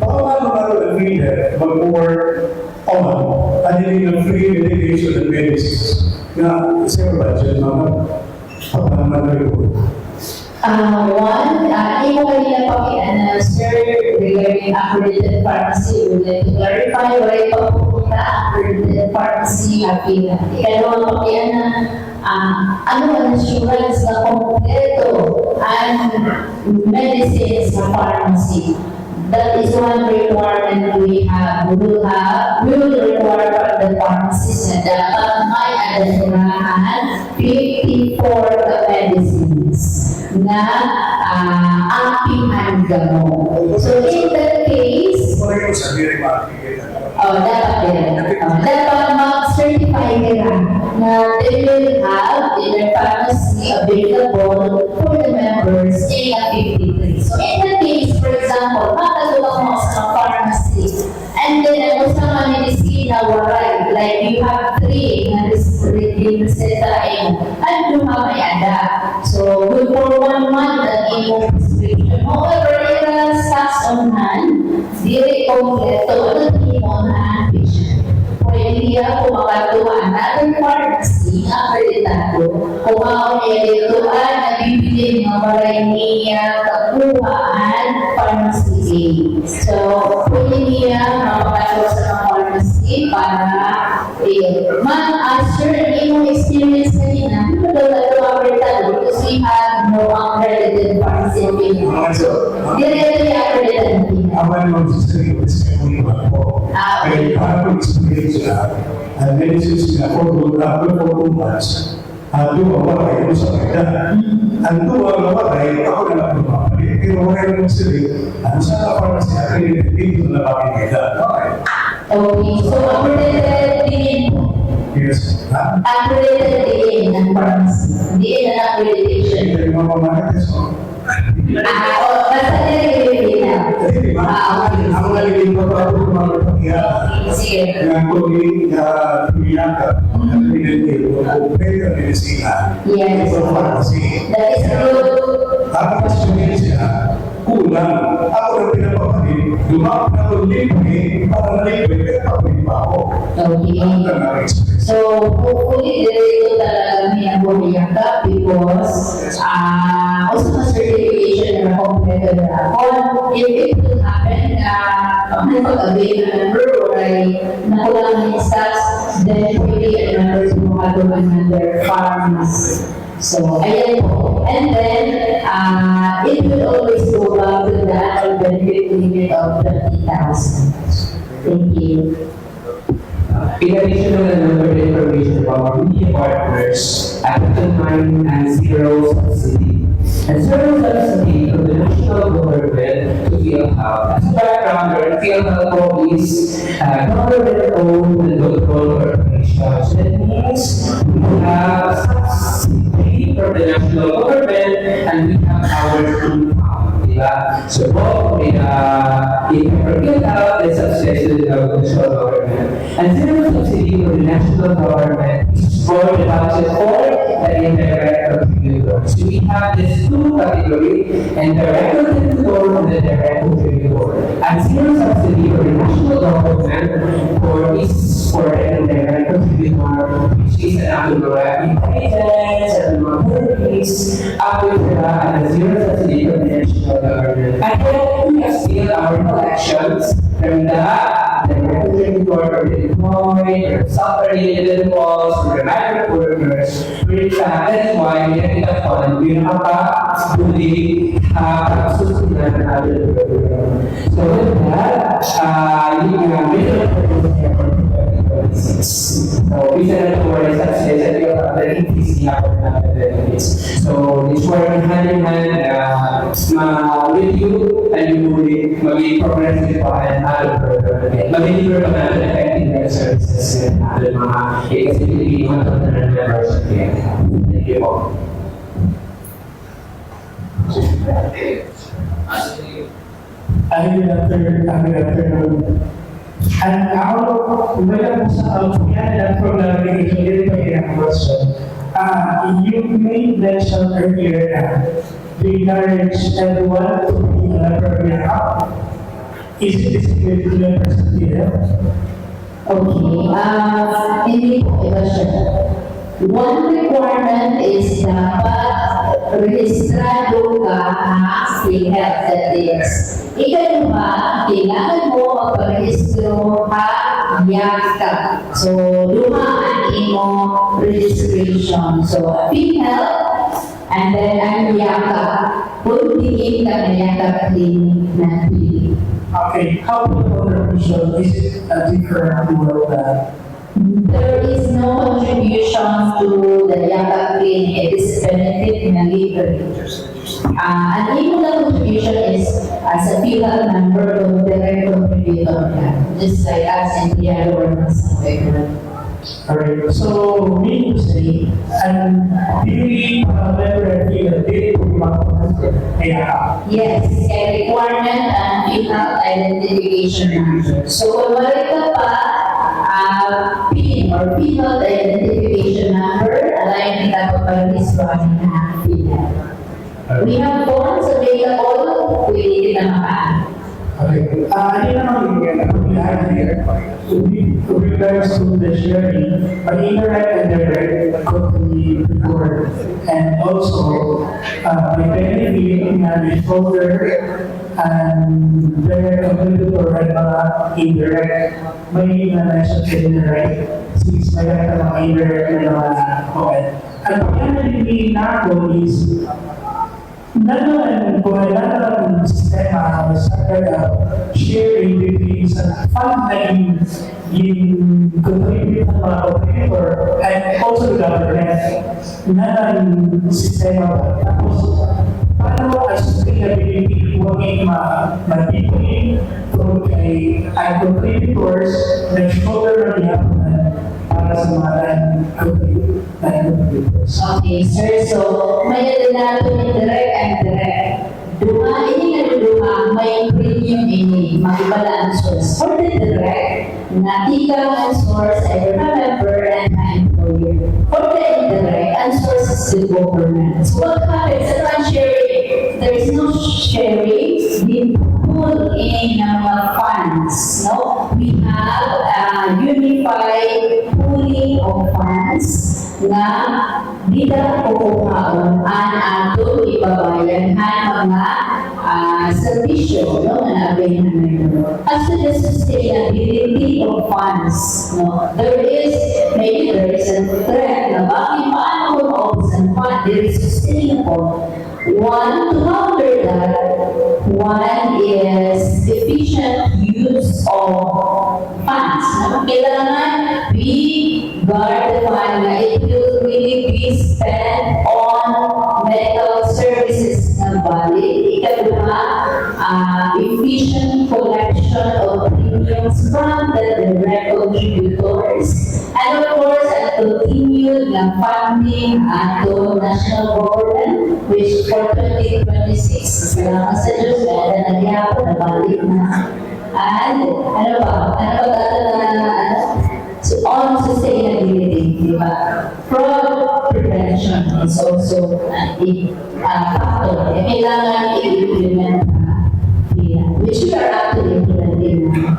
Baka paano ang female mag-work on anilin ng free medication and medicines na zero budget naman. One, imo kanina pa sir, regarding accredited pharmacy, would like to clarify why pa pupunta accredited pharmacy appeal. Ikalawang pakiana, ano ang assurance na kompleto ang medicines sa pharmacy? That is one requirement we have. We will require from the pharmacist na dapat may adasirahan 54 ka medicines na ating gamot. So in that case, dapat din. Dapat mag-certify nila na they will have in their pharmacy available for the members in a 53. So in that case, for example, makatulak mo sa pharmacy and then ang usang medicina waray, like you have 3 na resetain and you have may ada. So good for 1 month ang imong prescription. However, there are stocks on hand, dili kompleto, ano on hand patient. Pwede niya kung makatuwa another pharmacy na akreditado, kung makakredituan na bibili ng maray niya kapuhaan pharmacy A. So, pwede niya makakatuwa sa mga pharmacy para ma-assure yung experience na niya na hindi daw ito akreditado because we have no accredited pharmacy opinion. Directly accredited opinion. Aman mo sa kaya parang experience na medicines na for 2 months dumawaray mo sa kanya. Ang dumawaray, ako na lang dumawaray. Pero wala naman sila, sa pharmacy accredited dito na pakikita. Okay, so accredited din. Yes. Accredited din ng pharmacy. Hindi na accreditation. Hindi mo mamanakas mo. Basta nilagay na. Ako nalagay pa pa ako mga pagkakita. Sige. Nga ko ni pinaka kung pwede medicina. Yes. Sa pharmacy. That is good. Tapos sunod siya, kulang. Ako na pinapakalit, lumapit na ako libre, para libre, pero pagpili pa ako. Okay. Ang na-express. So, hopefully, dito talaga may nabuliyaka because also the certification na kompleto na ako. If it will happen na pag-avail na member or ay nakulang ng stocks, then pwede ang members mo katuman ng their pharmacy. So, ayan po. And then, it will always go back to the annual benefit limit of 30,000. Thank you. In addition to the number of information about our media partners, Action 9 and Zero Subsidy. And Zero Subsidy from the national government to PhilHealth. As a backgrounder, PhilHealth is government-owned and controlled corporation. So that means we have subsidy from the national government and we have our own fund. So both in PhilHealth, the subsidy to the national government. And Zero Subsidy from the national government is for the budget for the indirect contributor. So we have these 2 categories, and direct contributor and the direct contributor. And Zero Subsidy for the national government for the indirect contributor, which is an autograph intelligence and mobilities, after and the Zero Subsidy for the national government. And then we have still our collections from the contributor or the employed or self-related laws or the migrant workers, which that is why we have the fund, we have fully susunan ng other program. So with that, yung so we said for the success that you have the increase in our benefits. So it's working hand in hand with you and you will be progressive and other program. Mag-deliver pa natin effective health services and other mga accessibility members of the Thank you po. Good afternoon. And now, wala po sa outfit na program ni Isolate Pagkakang question. You made mention earlier na to encourage everyone to be a program. Is it disciplined to members of the Okay, hindi po iba siya. One requirement is dapat rehistrado ka sa PhilHealth that is. Ikalawa, kailangan mo magparehistro ka. So, dumaan mo registration. So, PhilHealth And then ang yakap, puntiin ka na yakap clinic na pili. Okay, how about the mission? Is it a different world that There is no contribution to the yakap clinic. It is benefit na libre. Ang imo na contribution is as a PhilHealth member o direct contributor ka. Just like us in the other world sa Alright, so meaning to say, and really member feel did Yes, a requirement and PhilHealth identification number. So kung wala ka pa, PIN or PhilHealth identification number, align kita pa pa this running na PhilHealth. We have forms available, pwede kita makaan. Okay. Ano naman yung lahat here? With regards to the sharing, indirect and direct could be recorded. And also, may benefit na folder and direct contributor at mga indirect. May na-mention sa indirect, since may mga indirect na mga comment. Ang pagkakalipin na ako is, kung nalaman ng sistema sa sharing between sa fund na yung contribute ng mga operator and also the government na ng sistema ba? Tapos, paano ang sustainability working mag-deploy through kay contributors na shoulder ng yapunan para sa mga non-contributors. Okay, sir. So, may natin indirect and direct. Ini na may premium ini, mag-ibala ang source. For the direct, natika ang source ay member and my employer. For the indirect, ang source is the government. So, what happens? Ano ang sharing? There is no sharing. We pull in our funds. No? We have a unified pooling of funds na bida kukuhaon ang ato ibabayan ang mga servisyo no, na nabay na member. As to the sustainability of funds, no, there is a threat na bakit paano kung maubos ang fund, there is sustainable. One, to counter that, one is efficient use of funds. No? Kailangan we guard the fund na it will really be spent on medical services na valid. Ikatula, efficient collection of premiums from the direct contributors. And of course, continued na funding ato national government, which for 2026, salamat sa Diyos, na nagyapon na balik na. And ano ba dito na so on sustainability, di ba? Fraud prevention is also a factor. Kailangan i-implement which we are actually implementing now.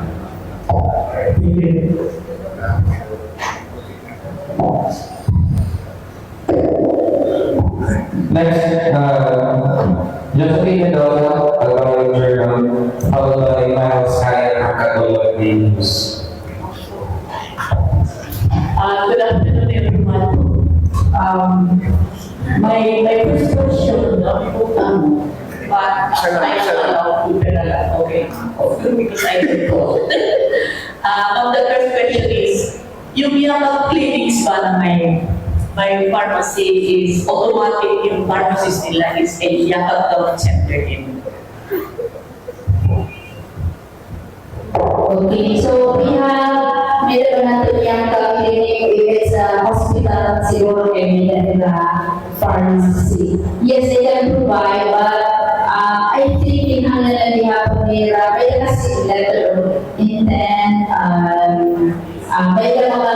Next, Josephine Mendoza, Alvaro Journal, followed by Miles Kaya ng Katulog News. Good afternoon, everyone. My first question, but I okay, because I can go. The first question is, yung mga clinics ba na may pharmacy is automatic, yung pharmacist nila is a Yakap Town Center in. Okay, so we have meron natin yung clinic, it's a hospital, siguro kami nila pharmacy. Yes, they can provide, but I think kinahanglan nila nila, may kasi letter of intent, may mga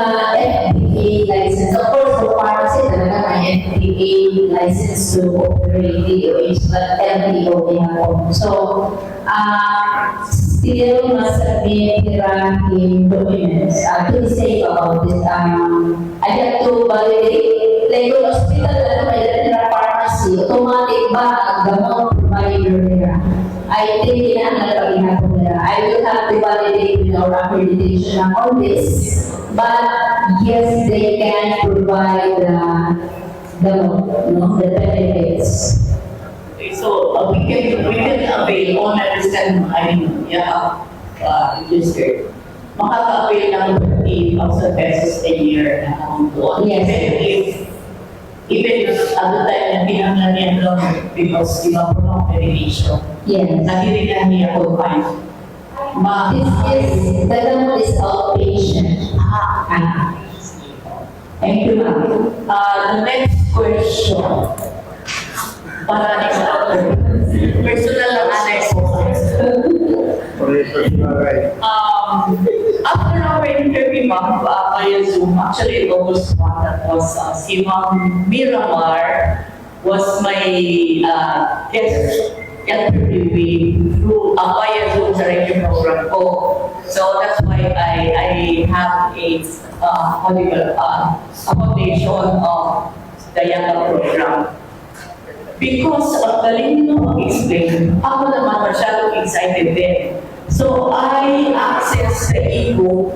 FDA license. Of course, for pharmacy, talaga may FDA license to operate DOH, but LDO din. So, still must be in documents to be safe about this. I have to validate, like yung hospital na may nila pharmacy, automatic ba ang gamot provider nila? I think kinahanglan nila. I will have to validate with our accreditation on this, but yes, they can provide the benefits. Okay, so we can avail all medicine, registered. Makaka-avail ng 30,000 pesos a year na amount doon. Yes. Even other time na pinanglan niya doon because di ba po ng medication. Yes. Nahirigan niya po fine. The gamot is outpatient. Thank you, ma'am. The next question. Para personal lang anay po. After our interview, ma'am, via Zoom, actually it was one that was si Ma'am Miramar was my guest interviewing through via Zoom sa radio program ko. So that's why I have a foundation of the Yanga program. Because of the galing mo mag-explain, ako naman masyadong excited din. So I access the ebook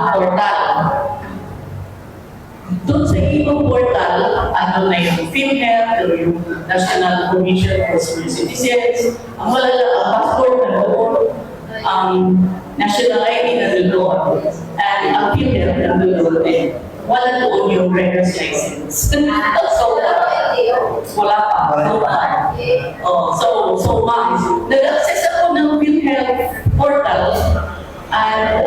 portal. Doon sa ebook portal, ano na yung PhilHealth, yung National Commission for Senior Citizens, ang passport na doon, ang national ID na doon, and ang PhilHealth na doon din. Wala doon yung driver's license. So, wala pa. So ma'am, nag-access ako ng PhilHealth portal and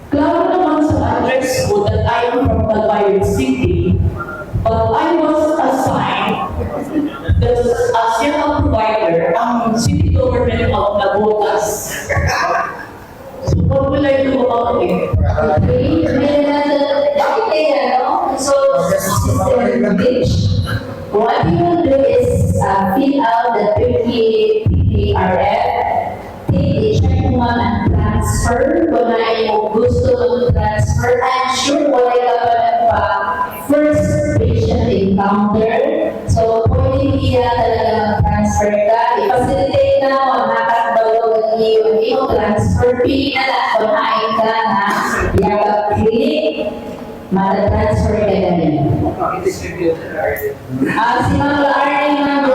klaro naman sa address ko that I am from Calbayog City, but I was assigned as Yanga provider ang city government of Nabotas. So what will I do about it? So, what you will do is fill out the PPRF, take a check one and transfer. Kung na yung gusto mong transfer, I'm sure wala ka pa first patient encounter. So, pwede niya talaga mag-transfer ka. I-facilitate na mo, nakakabalaw yung transfer fee na lang. Kung hain ka na, Yanga Clinic, mata-transfer ka na rin. Si Ma'am Laarne, Ma'am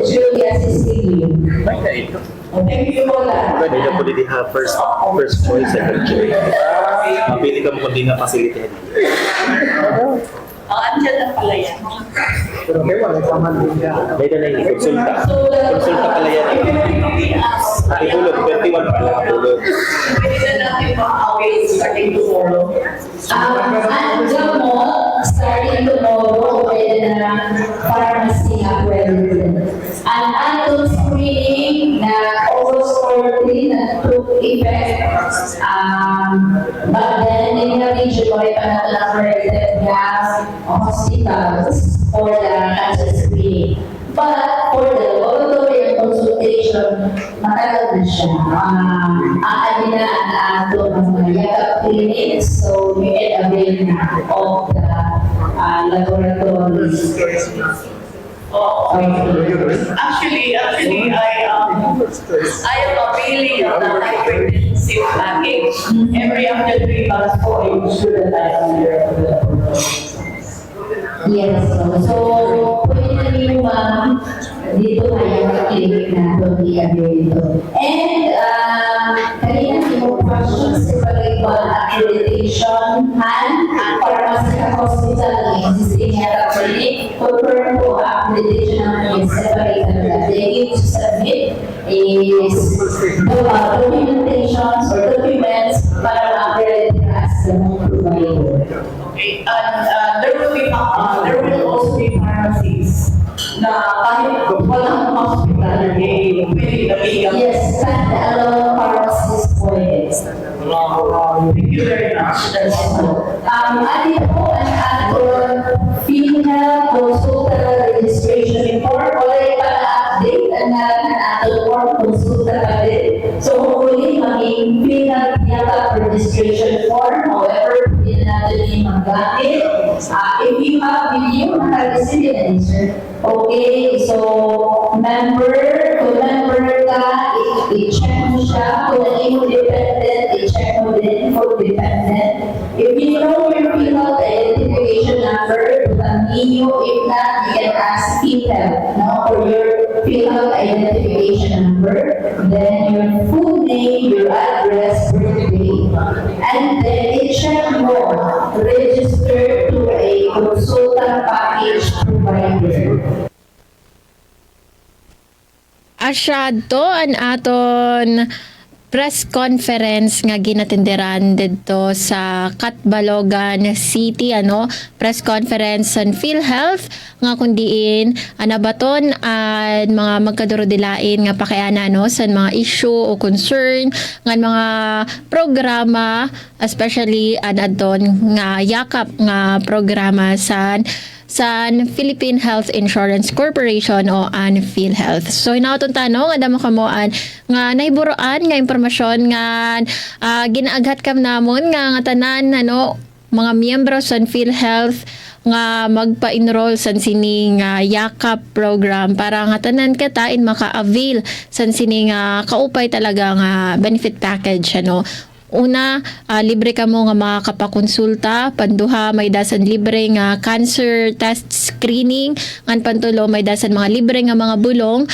Julia Cecilio. Thank you po lang. Pwede na po dito ha, first choice, second choice. Mapili ka mo kung di na facilitate. Andyan na pala yan. Pwede na yung konsulta. Konsulta pala yan. Itulog, 21 pala itulog. Pwede na natin ma-away starting tomorrow. Ang gamot, starting tomorrow, pwede na pharmacy accredited. Ang adult screening na August 14 na took effect, but then in the region, may panatang accredited na hospitals for the cancer screening. But for the laboratory and consultation, matagal na siya. Aadi na ang ato ng mga Yanga clinics, so you can avail na of the laboratories. Actually, I am availing of the hypertensive package. Every after 3 months po, I ensure that I am there for the Yes, so pwede na rin ma'am, dito kaya clinic na ito i-avail ito. And kanina yung questions sa pag-ibang accreditation, pharmacy hospital ng existing Yanga clinic, confirm po accreditation naman yung separate na they need to submit is the documentations or documents para ma-accredit as the provider. Okay, and there will also be pharmacies na kahit walang hospital, pwede nabigyan. Yes, stand-alone pharmacies po it. Thank you very much. Adi po ang ating PhilHealth consultant registration report. Wala pa na-update ang ating form consultant pa din. So hopefully maging PhilHealth Yanga registration form. However, hindi natin yung magamit. If you have with you, naka-receive na sir. Okay, so kung member ka, i-check mo siya. Kung naging mo dependent, i-check mo din for dependent. If you know your you. If not, you can ask PhilHealth, no, for your PhilHealth identification number, then your full name, your address, birthday, and then i-check mo, register to a consultant package provider. Asyado an aton press conference nga ginatindiran dito sa Catbalogan City, press conference sa PhilHealth nga kundiin anabaton an mga magkadurodilain nga pakayana sa mga issue o concern nga mga programa, especially adton nga yakap nga programa sa Philippine Health Insurance Corporation o an PhilHealth. So inaoton tanong adamo kamoan nga nahiburoan nga impormasyon nga ginaaghat kam namon nga tanan mga miyembro sa PhilHealth nga magpa-enroll sa sini nga yakap program para nga tanan katain maka-avail sa sini nga kaupay talaga nga benefit package Una, libre ka mo nga makakapakonsulta. Panduha, may dasan libre nga cancer test screening. Ngan pantulo, may dasan mga libre nga mga bulong.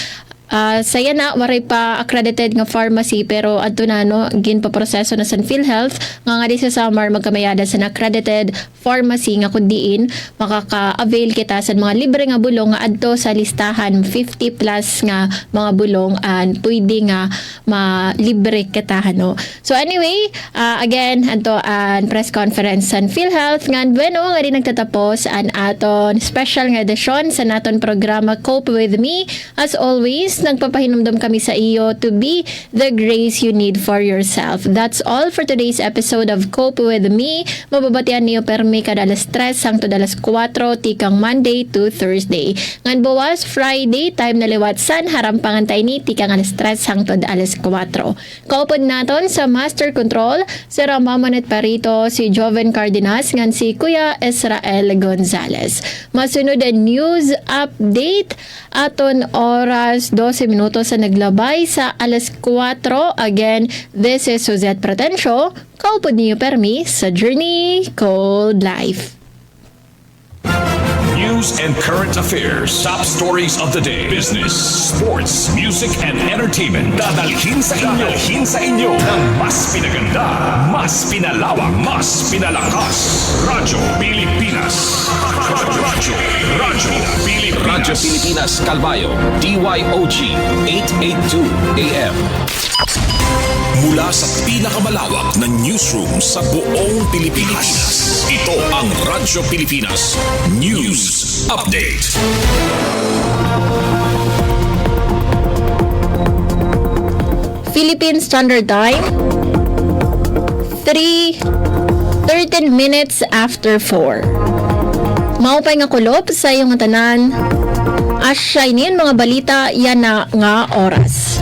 Saya na, waray pa accredited nga pharmacy pero adto na ginpaproseso na sa PhilHealth nga di sa summer magkamayada sa accredited pharmacy nga kundiin makaka-avail kita sa mga libre nga bulong nga adto sa listahan 50 plus nga mga bulong and pwede nga libre kita So anyway, again adto an press conference sa PhilHealth nga nga di nagtatapos an aton special nga edisyon sa naton programa Cope With Me. As always, nagpapahinumdum kami sa iyo to be the grace you need for yourself. That's all for today's episode of Cope With Me. Mababatian niyo permi kada alas 3 hangtod alas 4 tikang Monday to Thursday. Ngan bawas Friday time na liwat san harampangan tayo ni tikang alas 3 hangtod alas 4. Kaupod naton sa Master Control si Ramamonet Parito, si Joven Cardenas, ngan si Kuya Israel Gonzalez. Masunod ang news update aton oras 12 minutos sa naglabay sa alas 4. Again, this is Suzette Pratencio. Kaupod niyo permi sa Journey Called Life. News and current affairs, top stories of the day, business, sports, music, and entertainment. Dadalhin sa inyo ng mas pinaganda, mas pinalawak, mas pinalakas. Radyo Pilipinas. Radyo Pilipinas Calbayo, DYOG 882 AM. Mula sa pinakamalawak na newsroom sa buong Pilipinas, ito ang Radyo Pilipinas News Update. Philippine Standard Time 13 minutes after 4. Maupay nga kulop sa iyong tanan. Asya inin mga balita yan na nga oras.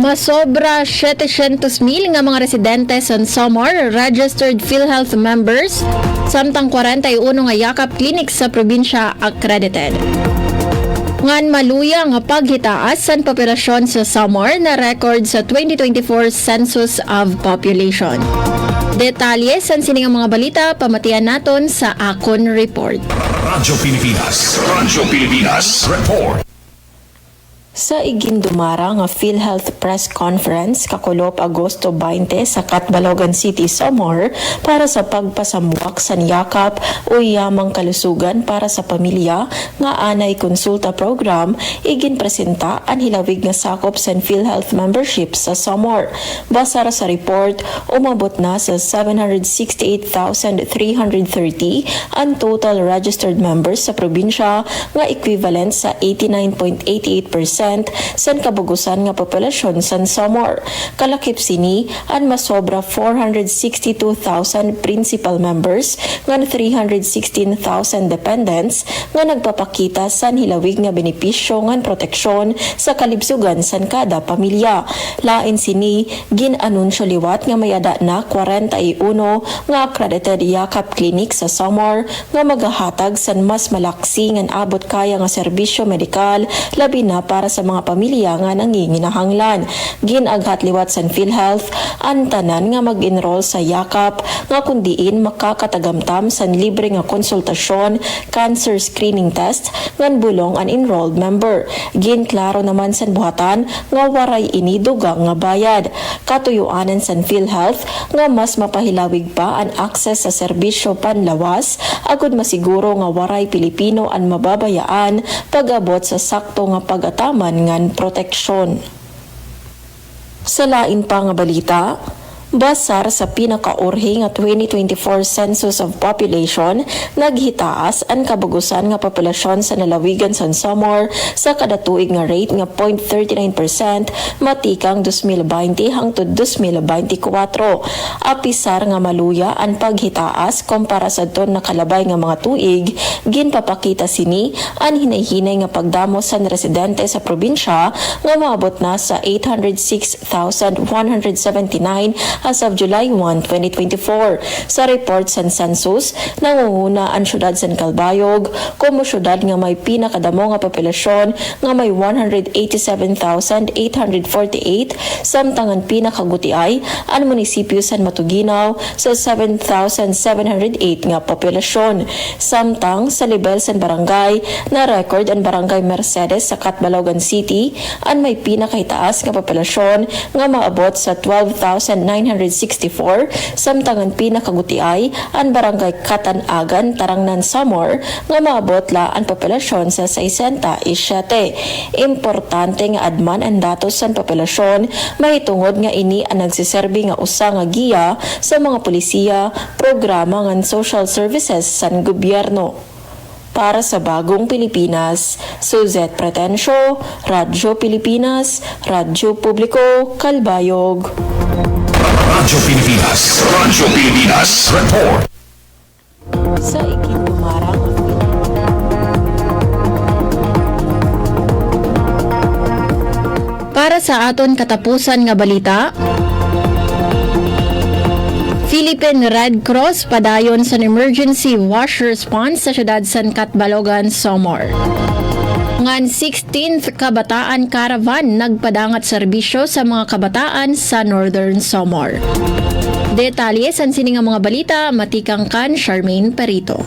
Masobra 700,000 nga mga residente sa Samar registered PhilHealth members, samtang 41 nga yakap clinic sa probinsya accredited. Ngan maluya nga paghitaas sa populasyon sa Samar na record sa 2024 Census of Population. Detalye sa sining mga balita pamatian naton sa akon report. Radyo Pilipinas Report. Sa igindumara nga PhilHealth Press Conference kakulop Agosto 20 sa Catbalogan City, Samar para sa pagpasamuak sa niyakap o yamang kalusugan para sa pamilya nga anay konsulta program, iginpresenta ang hilawig nga sakop sa PhilHealth membership sa Samar. Basa sa report, umabot na sa 768,330 ang total registered members sa probinsya nga equivalent sa 89.88% san kabugusan nga populasyon san Samar. Kalakip sini ang masobra 462,000 principal members ngan 316,000 dependents nga nagpapakita san hilawig nga benepisyo ngan proteksyon sa kalibsugan san kada pamilya. Lain sini ginanunsyo liwat nga mayada na 41 nga accredited yakap clinic sa Samar nga magahatag san mas malaksi ngan abot kaya nga serbisyo medikal labi na para sa mga pamilya nga nanginginahanglan. Ginaghat liwat sa PhilHealth ang tanan nga mag-enroll sa yakap nga kundiin makakatagamtam sa libre nga konsultasyon, cancer screening test ngan bulong an enrolled member. Ginklaro naman sa buhatan nga waray ini dugang nga bayad. Katuyuanan sa PhilHealth nga mas mapahilawig pa ang access sa serbisyo panlawas agud masiguro nga waray Pilipino ang mababayaan pag-abot sa sakto nga pag-ataman ngan proteksyon. Sa lain pa nga balita, basar sa pinakaurhi nga 2024 Census of Population, naghitaas ang kabagusan nga populasyon sa nalawigan sa Samar sa kada tuig nga rate nga 0.39% matikang 2020 hangtod 2024. Apisar nga maluya ang paghitaas kumpara sa ton nakalabay nga mga tuig, ginpapakita sini ang hinay-hinay nga pagdamo sa residente sa probinsya nga maabot na sa 806,179 as of July 1, 2024. Sa report sa census, nangunguna ang syudad sa Calbayog, como syudad nga may pinakadamo nga populasyon nga may 187,848, samtang ang pinakagutiay ang munisipyo sa Matuginaw sa 7,708 nga populasyon. Samtang sa level sa barangay, na record ang barangay Mercedes sa Catbalogan City ang may pinakaitaas nga populasyon nga maabot sa 12,964, samtang ang pinakagutiay ang barangay Katanagan, Tarangnan, Samar nga maabot la ang populasyon sa 67. Importante nga adman ang datos sa populasyon, mahitungod nga ini ang nagsiserbi nga usa nga giya sa mga polisiya, programa ngan social services sa gobyerno. Para sa Bagong Pilipinas, Suzette Pretencio, Radyo Pilipinas, Radyo Publiko, Calbayog. Radyo Pilipinas. Radyo Pilipinas. Report. Sa ikindumarang Para sa aton katapusan nga balita, Philippine Red Cross padayon sa emergency wash response sa syudad San Catbalogan, Samar. Ngan 16th Kabataan Caravan nagpadangat serbisyo sa mga kabataan sa Northern Samar. Detalye sa sining mga balita, matikang kan Charmaine Perito.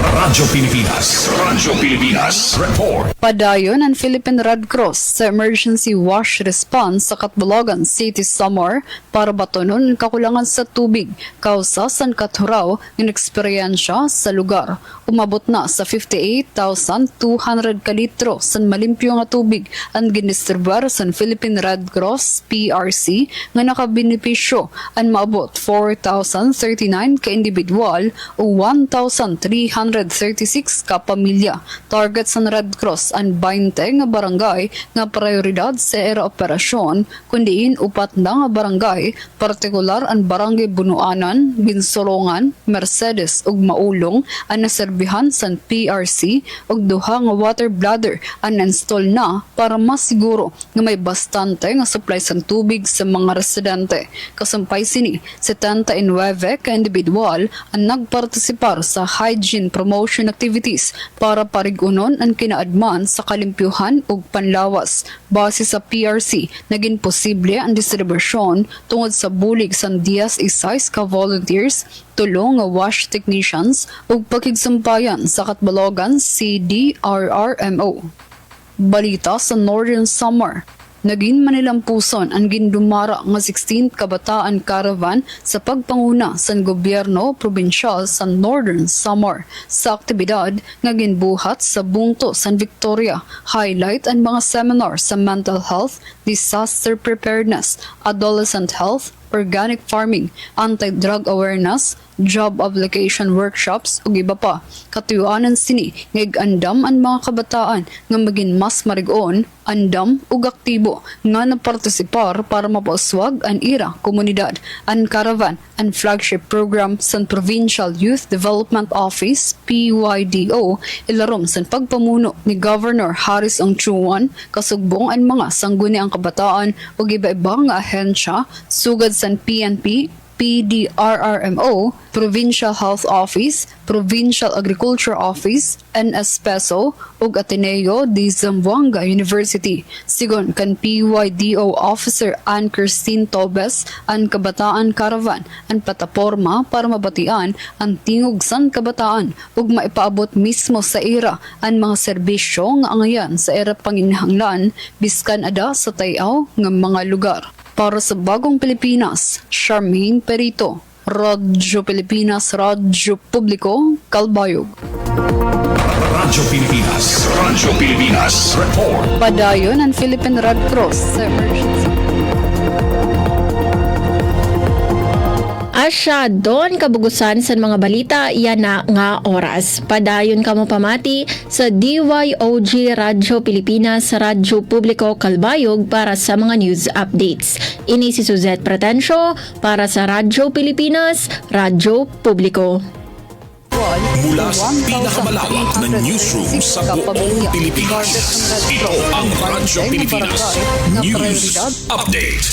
Radyo Pilipinas. Radyo Pilipinas. Report. Padayon ang Philippine Red Cross sa emergency wash response sa Catbalogan City, Samar para batonon kakulangan sa tubig kausa sa katuraw ng eksperyensya sa lugar. Umabot na sa 58,200 kalitro sa malimpyo nga tubig ang ginistribuar sa Philippine Red Cross PRC nga nakabenepisyo ang maabot 4,039 ka individual o 1,336 ka pamilya. Target sa Red Cross ang 20 nga barangay nga prioridad sa era operasyon, kundiin upat na nga barangay, partikular ang barangay Bunuanan, Binsolongan, Mercedes ug Maulong ang naserbihan sa PRC ug duha nga water bladder ang install na para masiguro nga may bastante nga supply sa tubig sa mga residente. Kasumpay sini 79 ka individual ang nagpartisipar sa hygiene promotion activities para parigunon ang kinaadman sa kalimpyuhan ug panlawas. Base sa PRC, naging posible ang distribusyon tungod sa bulig sa 10 isais ka volunteers, tulong nga wash technicians ug pakigsampayan sa Catbalogan CDRRMO. Balita sa Northern Samar. Naging manilampuson ang gindumara nga 16th Kabataan Caravan sa pagpanguna sa gobyerno probinsyal sa Northern Samar. Sa aktibidad nga ginbuhat sa bungto San Victoria, highlight ang mga seminar sa mental health, disaster preparedness, adolescent health, organic farming, anti-drug awareness, job application workshops ug iba pa. Katuyuanan sini ngeg-andam ang mga kabataan nga maging mas marigon, andam ug aktibo nga napartisipar para mapauswag ang ira komunidad. Ang Caravan, ang flagship program sa Provincial Youth Development Office PYDO ilarom sa pagpamuno ni Governor Harris Ongchuan, kasugbong ang mga sangguniang kabataan ug iba-ibang nga ahensya sugad sa PNP, PDRRMO, Provincial Health Office, Provincial Agriculture Office, NS PESO, ug Ateneo de Zamboanga University. Sigon kan PYDO Officer Ann Christine Tobes, ang Kabataan Caravan, ang plataporma para mabatian ang tingog san kabataan ug maipaabot mismo sa era ang mga serbisyo nga angayan sa era panginahanglan biskan ada sa tayaw nga mga lugar. Para sa Bagong Pilipinas, Charmaine Perito, Radyo Pilipinas, Radyo Publiko, Kalbayog. Radyo Pilipinas Report. Padayon ang Philippine Red Cross sa emergency. Asya doon kabugusan sa mga balita yan na nga oras. Padayon kamo pamati sa DYOG Radyo Pilipinas, Radyo Publiko Kalbayog para sa mga news updates. Ini si Suzette Pretencio para sa Radyo Pilipinas, Radyo Publiko. Mula sa pinakamalawak na newsroom sa buong Pilipinas, ito ang Radyo Pilipinas News Update.